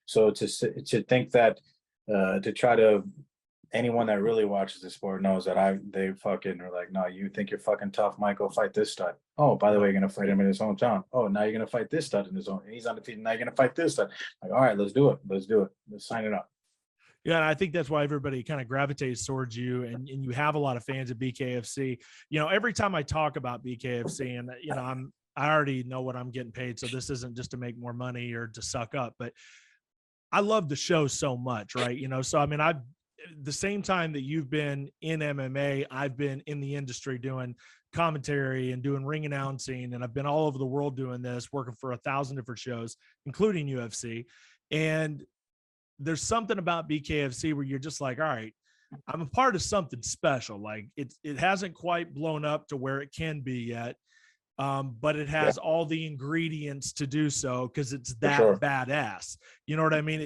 Speaker 2: So to think that, to try to, anyone that really watches the sport knows that they fucking are like, no, you think you're fucking tough, Michael, fight this stud. Oh, by the way, you're gonna fight him in his hometown. Oh, now you're gonna fight this stud in his own. He's undefeated. Now you're gonna fight this stud. Like, all right, let's do it. Let's do it. Let's sign it up.
Speaker 1: yeah, and I think that's why everybody kind of gravitates towards you, and you have a lot of fans of BKFC. Every time I talk about BKFC, and I already know what I'm getting paid, so this isn't just to make more money or to suck up, but I love the show so much, right? So I mean, I've the same time that you've been in MMA, I've been in the industry doing commentary and doing ring announcing, and I've been all over the world doing this, working for 1,000 different shows, including UFC. And there's something about BKFC where you're just like, all right, I'm a part of something special. Like it hasn't quite blown up to where it can be yet. But it
Speaker 2: Yeah,
Speaker 1: has all the ingredients to do so because it's
Speaker 2: for
Speaker 1: that
Speaker 2: sure.
Speaker 1: badass. You know what I mean?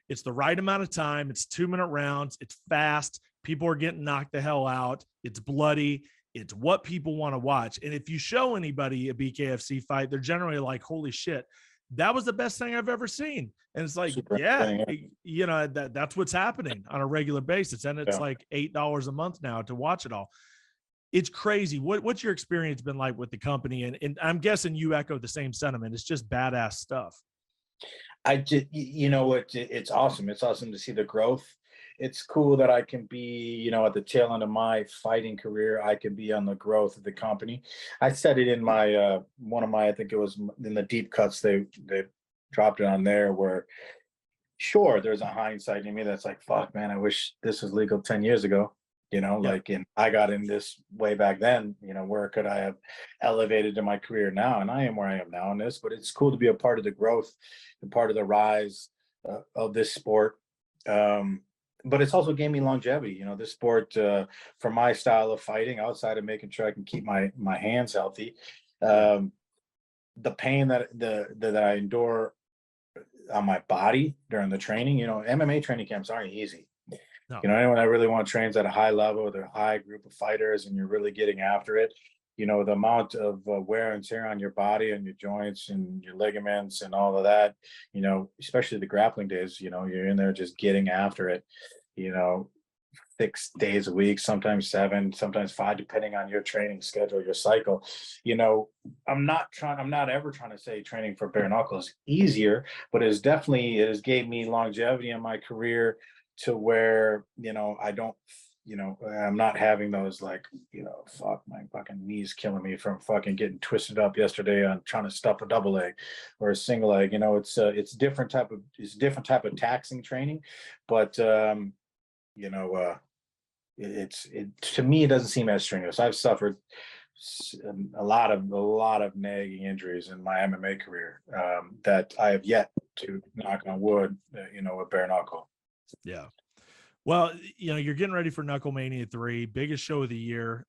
Speaker 1: It's the right amount of time. It's 2-minute rounds. It's fast. People are getting knocked the hell out. It's bloody. It's what people want to watch. And if you show anybody a BKFC fight, they're generally like, holy shit, that was the best thing I've ever seen. And it's like,
Speaker 2: Super
Speaker 1: yeah,
Speaker 2: entertaining.
Speaker 1: that's what's happening on a regular basis. And it's
Speaker 2: Yeah.
Speaker 1: like $8 a month now to watch it all. It's crazy. What's your experience been like with the company? And I'm guessing you echo the same sentiment. It's just badass stuff.
Speaker 2: I just, you know what? It's awesome. It's awesome to see the growth. It's cool that I can be, at the tail end of my fighting career, I can be on the growth of the company. I said it in my, one of my, I think it was in the deep cuts, they dropped it on there where, sure, there's a hindsight in me that's like, fuck, man, I wish this was legal 10 years ago.
Speaker 1: Yeah.
Speaker 2: Like, and I got in this way back then, where could I have elevated in my career now? And I am where I am now in this, but it's cool to be a part of the growth and part of the rise of this sport. But it's also gave me longevity, this sport, for my style of fighting, outside of making sure I can keep my hands healthy.
Speaker 1: Yeah.
Speaker 2: The pain that I endure on my body during the training, MMA training camps aren't easy.
Speaker 1: No.
Speaker 2: Anyone that really want to trains at a high level with a high group of fighters and you're really getting after it, the amount of wear and tear on your body and your joints and your ligaments and all of that, especially the grappling days, you're in there just getting after it, you know, 6 days a week, sometimes 7, sometimes 5, depending on your training schedule, your cycle. I'm not ever trying to say training for bare knuckles easier, but it has gave me longevity in my career to where, I don't, I'm not having those like, fuck, my fucking knees killing me from fucking getting twisted up yesterday on trying to stuff a double leg or a single leg. It's different type of taxing training, but to me it doesn't seem as strenuous. I've suffered a lot of nagging injuries in my MMA career, that I have yet to, knock on wood, with bare knuckle.
Speaker 1: Yeah. Well, you're getting ready for Knucklemania 3, biggest show of the year,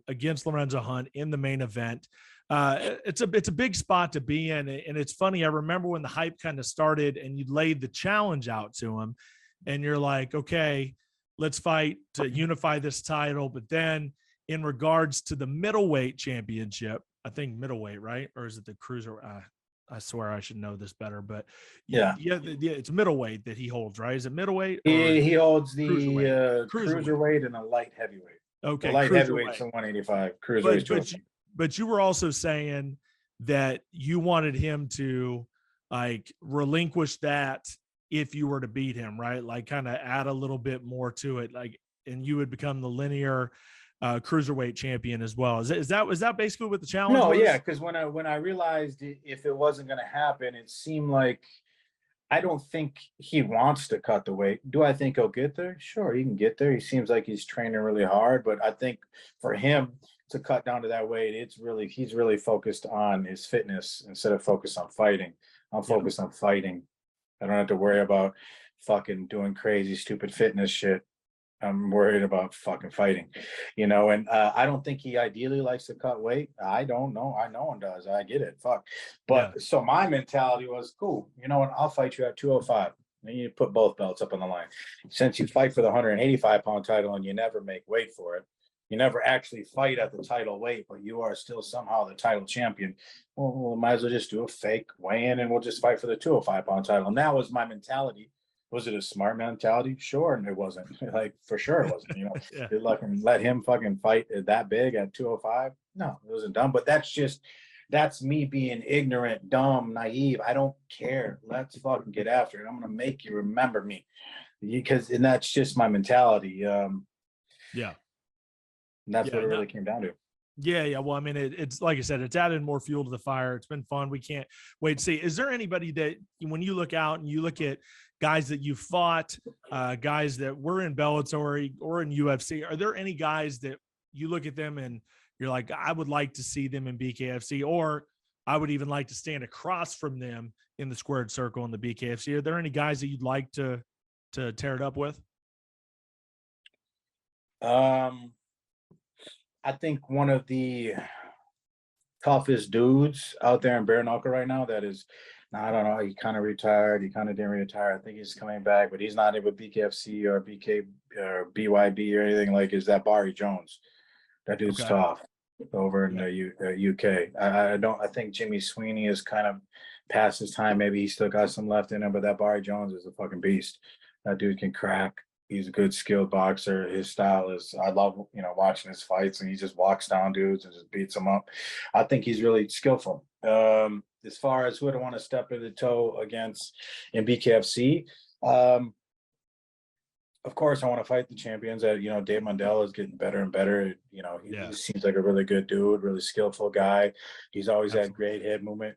Speaker 1: against Lorenzo Hunt in the main event. It's a big spot to be in, and it's funny. I remember when the hype kind of started, and you laid the challenge out to him, and you're like, okay, let's fight to unify this title. But then, in regards to the middleweight championship, I think middleweight, right, or is it the cruiser? I swear I should know this better, but
Speaker 2: Yeah.
Speaker 1: it's middleweight that he holds, right? Is it middleweight or
Speaker 2: He holds
Speaker 1: cruiserweight?
Speaker 2: the
Speaker 1: Cruiserweight.
Speaker 2: cruiserweight and a light heavyweight. The
Speaker 1: Okay,
Speaker 2: light heavyweight's
Speaker 1: cruiserweight.
Speaker 2: the 185. Cruiserweight's
Speaker 1: But
Speaker 2: 205.
Speaker 1: but you were also saying that you wanted him to like relinquish that if you were to beat him, right? Like kind of add a little bit more to it, like, and you would become the linear cruiserweight champion as well. Was that basically what the challenge
Speaker 2: No, yeah,
Speaker 1: was?
Speaker 2: because when I realized if it wasn't going to happen, it seemed like, I don't think he wants to cut the weight. Do I think he'll get there? Sure, he can get there. He seems like he's training really hard, but I think for him to cut down to that weight, he's really focused on his fitness instead of focused on fighting. I'm
Speaker 1: Yeah.
Speaker 2: focused on fighting. I don't have to worry about fucking doing crazy, stupid fitness shit. I'm worried about fucking fighting, and I don't think he ideally likes to cut weight. I don't know. I know one does. I get it. Fuck.
Speaker 1: Yeah.
Speaker 2: But so my mentality was, cool. You know what? I'll fight you at 205. And you put both belts up on the line. Since you fight for the 185-pound title and you never make weight for it, You never actually fight at the title weight, but you are still somehow the title champion. Well, we might as well just do a fake weigh-in and we'll just fight for the 205-pound title. And that was my mentality. Was it a smart mentality? Sure, and it wasn't. Like, for sure it wasn't.
Speaker 1: Yeah.
Speaker 2: You're like, let him fucking fight that big at 205. No, it wasn't dumb. But that's me being ignorant, dumb, naive. I don't care. Let's fucking get after it. I'm gonna make you remember me, and that's just my mentality.
Speaker 1: Yeah.
Speaker 2: And that's
Speaker 1: Yeah,
Speaker 2: what it really came down to.
Speaker 1: Yeah. Well, I mean, it's like I said, it's added more fuel to the fire. It's been fun. We can't wait to see. Is there anybody that, when you look out and you look at guys that you fought, guys that were in Bellator or in UFC, are there any guys that you look at them and you're like, I would like to see them in BKFC, or I would even like to stand across from them in the squared circle in the BKFC? Are there any guys that you'd like to tear it up with?
Speaker 2: I think one of the toughest dudes out there in bare knuckle right now that is, I don't know, he kind of retired, he kind of didn't retire. I think he's coming back, but he's not in with BKFC or BK or BYB or anything, like, is that Barry Jones. That dude's tough over in the UK. I think Jimmy Sweeney is kind of past his time. Maybe he still got some left in him, but that Barry Jones is a fucking beast. That dude can crack. He's a good skilled boxer. His style is, I love, watching his fights, and he just walks down dudes and just beats them up. I think he's really skillful. As far as who I want to step in the toe against in BKFC, of course, I want to fight the champions. Dave Mandela is getting better and better. He seems like a really good dude, really skillful guy. He's always had great head movement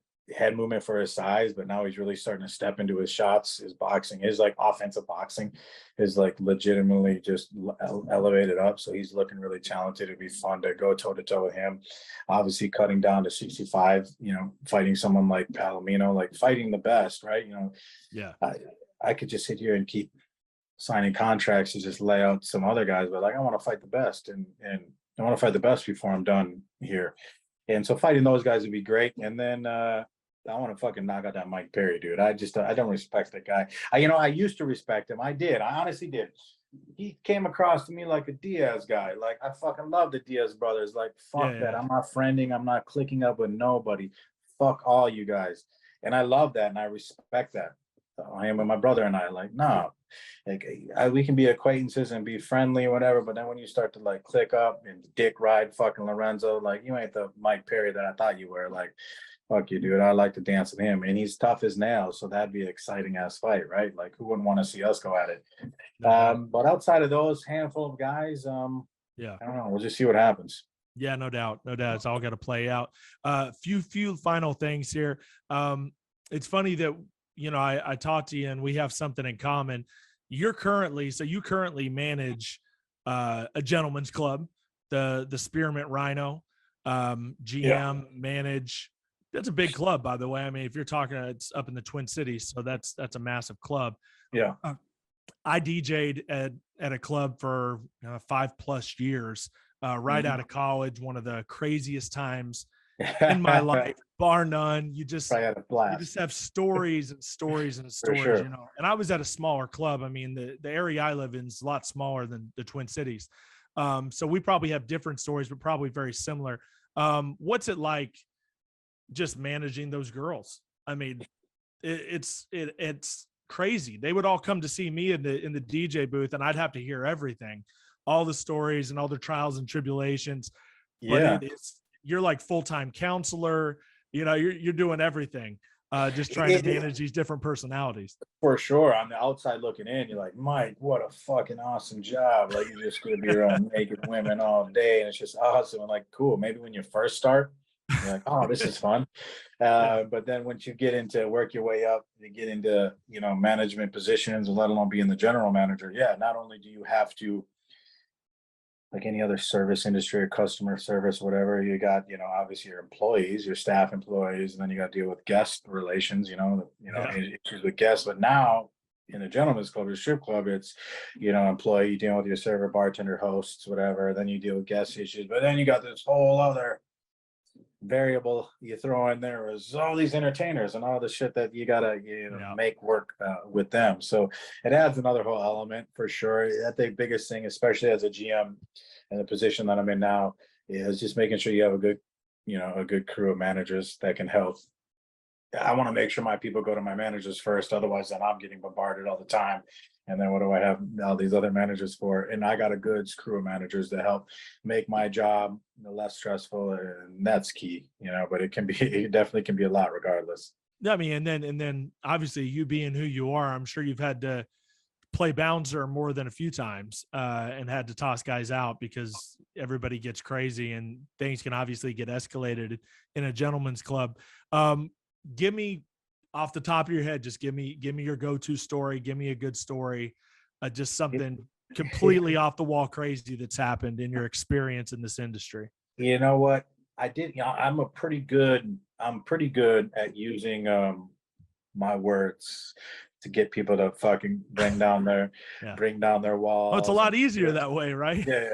Speaker 2: for his size, but now he's really starting to step into his shots. His boxing, his like offensive boxing is like legitimately just elevated up. So he's looking really talented. It'd be fun to go toe to toe with him. Obviously cutting down to 65, fighting someone like Palomino, like fighting the best, right? I could just sit here and keep signing contracts to just lay out some other guys, but like, I want to fight the best, and I want to fight the best before I'm done here. And so fighting those guys would be great. And then I want to fucking knock out that Mike Perry, dude. I don't respect that guy. I used to respect him. I did. I honestly did. He came across to me like a Diaz guy. Like, I fucking love the Diaz brothers. Like, fuck that. I'm not friending. I'm not clicking up with nobody. Fuck all you guys. And I love that, and I respect that. I am with my brother and I, like, no. Like, we can be acquaintances and be friendly or whatever, but then when you start to like click up and dick ride fucking Lorenzo, like, you ain't the Mike Perry that I thought you were. Like, fuck you, dude. I like to dance with him, and he's tough as nails, so that'd be an exciting ass fight, right? Like, who wouldn't want to see us go at it? But outside of those handful of guys, I don't know. We'll just see what happens.
Speaker 1: Yeah, no doubt. It's all got to play out. Few final things here. It's funny that I talked to you and we have something in common. You currently manage a gentleman's club, the Spearmint Rhino, GM, manage. That's a big club, by the way. I mean, if you're talking, it's up in the Twin Cities, so that's a massive club.
Speaker 2: Yeah.
Speaker 1: I DJ'd at a club for 5+ years, right out of college. One of the craziest times in my life, bar none. You just have stories and stories and stories,
Speaker 2: sure.
Speaker 1: And I was at a smaller club. I mean, the area I live in is a lot smaller than the Twin Cities. So we probably have different stories, but probably very similar. What's it like just managing those girls? I mean, it's crazy. They would all come to see me in the DJ booth, and I'd have to hear everything, all the stories and all the trials and tribulations. But you're like full-time counselor, you're doing everything, just trying to manage these different personalities.
Speaker 2: For sure. On the outside looking in, you're like, Mike, what a fucking awesome job. Like, you're just going to be around naked women all day, and it's just awesome. And like, cool. Maybe when you first start, you're like, oh, this is fun. But then once you get into work your way up, you get into, management positions, and let alone being the general manager. Yeah. Not only do you have to, like any other service industry or customer service, whatever, you got, obviously your employees, your staff employees, and then you got to deal with guest relations, issues with guests. But now in a gentleman's club or strip club, it's, employee dealing with your server, bartender, hosts, whatever. Then you deal with guest issues. But then you got this whole other variable you throw in there is all these entertainers and all the shit that you gotta make work with them. So it adds another whole element for sure. I think biggest thing, especially as a GM, in the position that I'm in now is just making sure you have a good, a good crew of managers that can help. I want to make sure my people go to my managers first. Otherwise, then I'm getting bombarded all the time. And then what do I have all these other managers for? And I got a good crew of managers to help make my job less stressful. And that's key, but it definitely can be a lot regardless.
Speaker 1: I mean, and then obviously you being who you are, I'm sure you've had to play bouncer more than a few times and had to toss guys out because everybody gets crazy and things can obviously get escalated in a gentleman's club. Give me off the top of your head, just give me your go-to story. Give me a good story, just something completely off the wall crazy that's happened in your experience in this industry.
Speaker 2: You know what? I'm pretty good at using my words to get people to fucking bring down their walls.
Speaker 1: Oh, it's a lot easier that way, right?
Speaker 2: Yeah,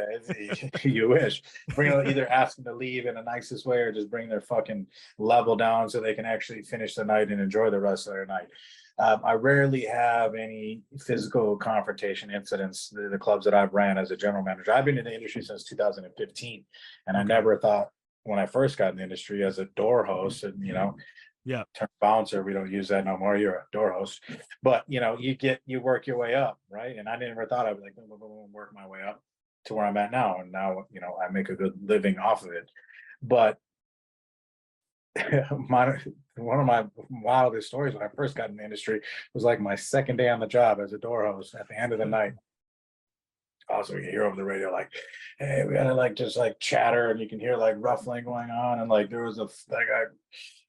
Speaker 2: you wish. Either ask them to leave in the nicest way or just bring their fucking level down so they can actually finish the night and enjoy the rest of their night. I rarely have any physical confrontation incidents. The clubs that I've ran as a general manager, I've been in the industry since 2015, and I never thought when I first got in the industry as a door host, and term bouncer, we don't use that no more. You're a door host, but you work your way up, right? And I never thought I would work my way up to where I'm at now, and now I make a good living off of it. But one of my wildest stories when I first got in the industry was like my second day on the job as a door host. At the end of the night, also you hear over the radio like, hey, we gotta just chatter, and you can hear ruffling going on, and there was I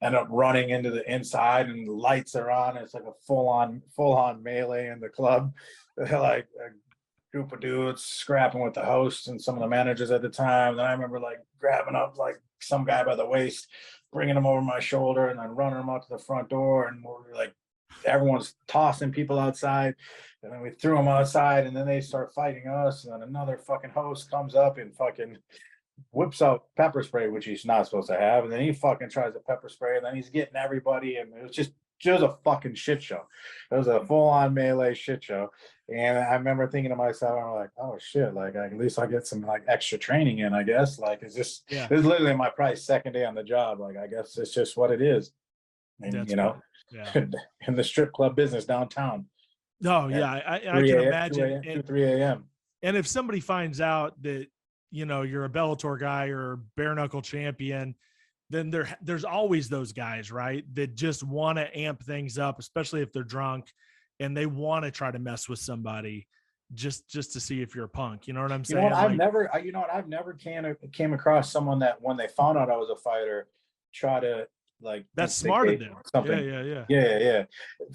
Speaker 2: end up running into the inside and the lights are on. It's like a full-on melee in the club. A group of dudes scrapping with the host and some of the managers at the time. Then I remember grabbing up some guy by the waist, bringing him over my shoulder, and then running him up to the front door. And we're everyone's tossing people outside, and then we threw them outside, and then they start fighting us. And then another fucking host comes up and fucking whips out pepper spray, which he's not supposed to have, and then he fucking tries to pepper spray, and then he's getting everybody, and it was just a fucking shit show. It was a full-on melee shit show. And I remember thinking to myself, I'm like, oh shit, at least I get some extra training in, I guess. It's just this is literally my probably second day on the job. I guess it's just what it is. And in the strip club business downtown.
Speaker 1: Oh yeah, I can imagine.
Speaker 2: 2, 3 a.m.
Speaker 1: And if somebody finds out that you're a Bellator guy or bare knuckle champion, then there's always those guys, right, that just want to amp things up, especially if they're drunk and they want to try to mess with somebody just to see if you're a punk. You know what I'm saying?
Speaker 2: I've never came across someone that when they found out I was a fighter, try to
Speaker 1: that's smart of them.
Speaker 2: Something. Yeah.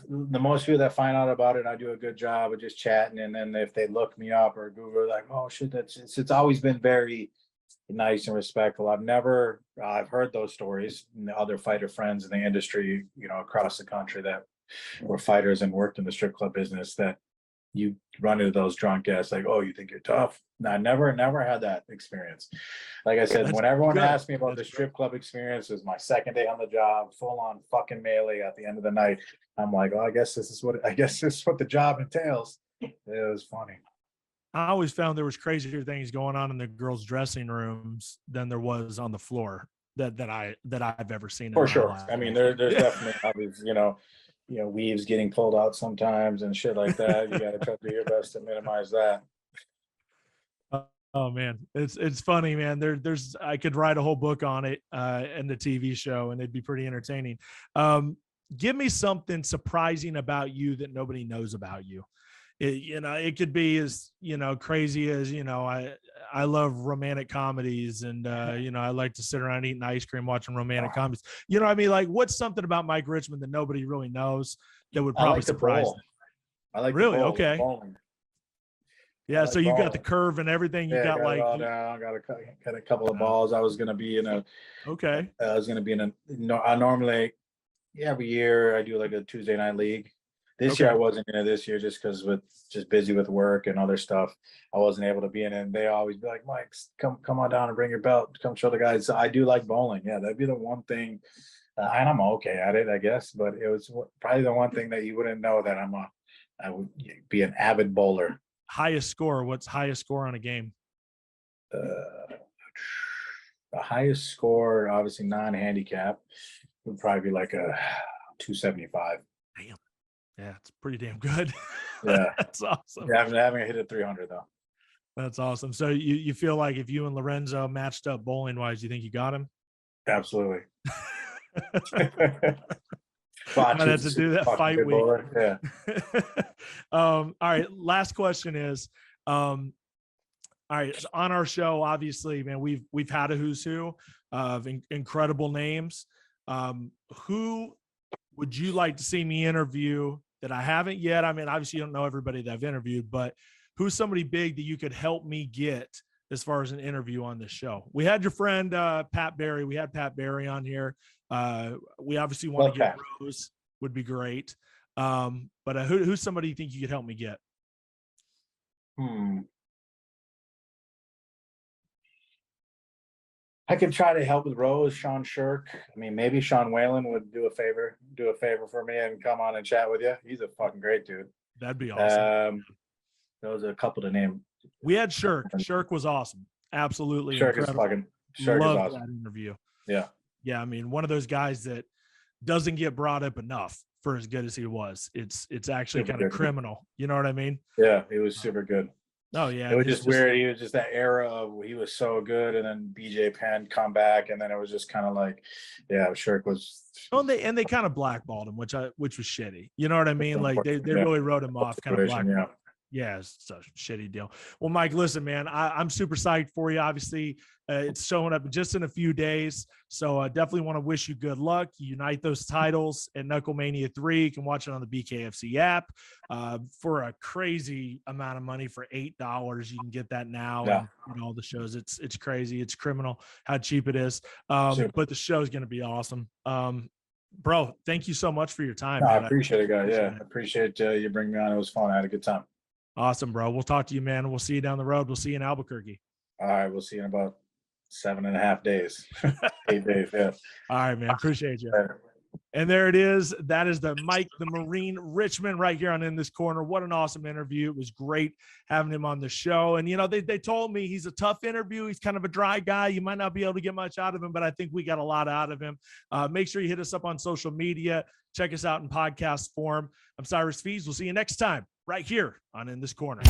Speaker 2: The most people that find out about it, I do a good job of just chatting, and then if they look me up or Google, oh shit, it's always been very nice and respectful. I've heard those stories and the other fighter friends in the industry, across the country that were fighters and worked in the strip club business, that you run into those drunk guys oh, you think you're tough. No, I never had that experience. Like I said, when everyone asked me about the strip club experience, it was my second day on the job, full on fucking melee at the end of the night. I'm like, well, I guess this is what the job entails. It was funny.
Speaker 1: I always found there was crazier things going on in the girls' dressing rooms than there was on the floor that I've ever seen.
Speaker 2: For sure. I mean, there's definitely obviously, weaves getting pulled out sometimes and shit like that. You got to try to do your best to minimize that.
Speaker 1: Oh man, it's funny, man. There's I could write a whole book on it and the TV show, and it'd be pretty entertaining. Give me something surprising about you that nobody knows about you. It could be as crazy as I love romantic comedies, and I like to sit around eating ice cream watching romantic comedies. I mean, what's something about Mike Richman that nobody really knows that would probably surprise them?
Speaker 2: I like
Speaker 1: really okay. Yeah, so you got the curve and everything. You got
Speaker 2: all down. Got a couple of balls. I was gonna be in a.
Speaker 1: Okay.
Speaker 2: I was gonna be in a. I normally every year I do a Tuesday night league. This year I wasn't in it this year just because just busy with work and other stuff. I wasn't able to be in it. And they always be like, Mike, come on down and bring your belt. Come show the guys. So I do like bowling. Yeah, that'd be the one thing. And I'm okay at it, I guess. But it was probably the one thing that you wouldn't know that I would be an avid bowler.
Speaker 1: Highest score? What's highest score on a game?
Speaker 2: The highest score, obviously non-handicap, would probably be like a 275.
Speaker 1: Damn. Yeah, it's pretty damn good.
Speaker 2: Yeah.
Speaker 1: That's awesome.
Speaker 2: Yeah, haven't hit a 300 though.
Speaker 1: That's awesome. So you feel like if you and Lorenzo matched up bowling wise, you think you got him?
Speaker 2: Absolutely.
Speaker 1: Might have to do that fight week.
Speaker 2: Yeah.
Speaker 1: All right. Last question is, all right, so on our show, obviously, man, we've had a who's who of incredible names. Who would you like to see me interview that I haven't yet? I mean, obviously, you don't know everybody that I've interviewed, but who's somebody big that you could help me get as far as an interview on this show? We had your friend Pat Barry. We had Pat Barry on here. We obviously want to get Rose, would be great. But who's somebody you think you could help me get?
Speaker 2: I could try to help with Rose, Sean Shirk. I mean, maybe Sean Whalen would do a favor for me and come on and chat with you. He's a fucking great dude.
Speaker 1: That'd be awesome.
Speaker 2: Those are a couple to name.
Speaker 1: We had Shirk. Shirk was awesome. Absolutely.
Speaker 2: Shirk
Speaker 1: incredible.
Speaker 2: Shirk is
Speaker 1: Loved
Speaker 2: awesome.
Speaker 1: That interview.
Speaker 2: Yeah.
Speaker 1: Yeah. I mean, one of those guys that doesn't get brought up enough for as good as he was. It's actually kind of criminal. You know what I mean?
Speaker 2: Yeah. He was super good.
Speaker 1: Oh yeah.
Speaker 2: It was just weird. He was just that era of he was so good, and then BJ Penn come back, and then it was just kind of like, yeah, Shirk was.
Speaker 1: Oh, and they kind of blackballed him, which was shitty. You know what I mean? Like they really wrote him off, kind of black. Yeah, it's a shitty deal. Well, Mike, listen, man, I'm super psyched for you. Obviously, it's showing up just in a few days. So I definitely want to wish you good luck. You unite those titles at Knucklemania 3. You can watch it on the BKFC app for a crazy amount of money for $8. You can get that now.
Speaker 2: Yeah.
Speaker 1: And all the shows. It's crazy. It's criminal how cheap it is. But the show is going to be awesome. Bro, thank you so much for your time.
Speaker 2: No, I appreciate it, guys. Yeah, I appreciate you bringing me on. It was fun. I had a good time.
Speaker 1: Awesome, bro. We'll talk to you, man. We'll see you down the road. We'll see you in Albuquerque.
Speaker 2: All right. We'll see you in about 7.5 days. 8 days. Yeah.
Speaker 1: All right, man. Appreciate you. And there it is. That is the Mike, the Marine Richman right here on In This Corner. What an awesome interview. It was great having him on the show. And, you know, they told me he's a tough interview. He's kind of a dry guy. You might not be able to get much out of him, but I think we got a lot out of him. Make sure you hit us up on social media. Check us out in podcast form. I'm Cyrus Fees. We'll see you next time right here on In This Corner.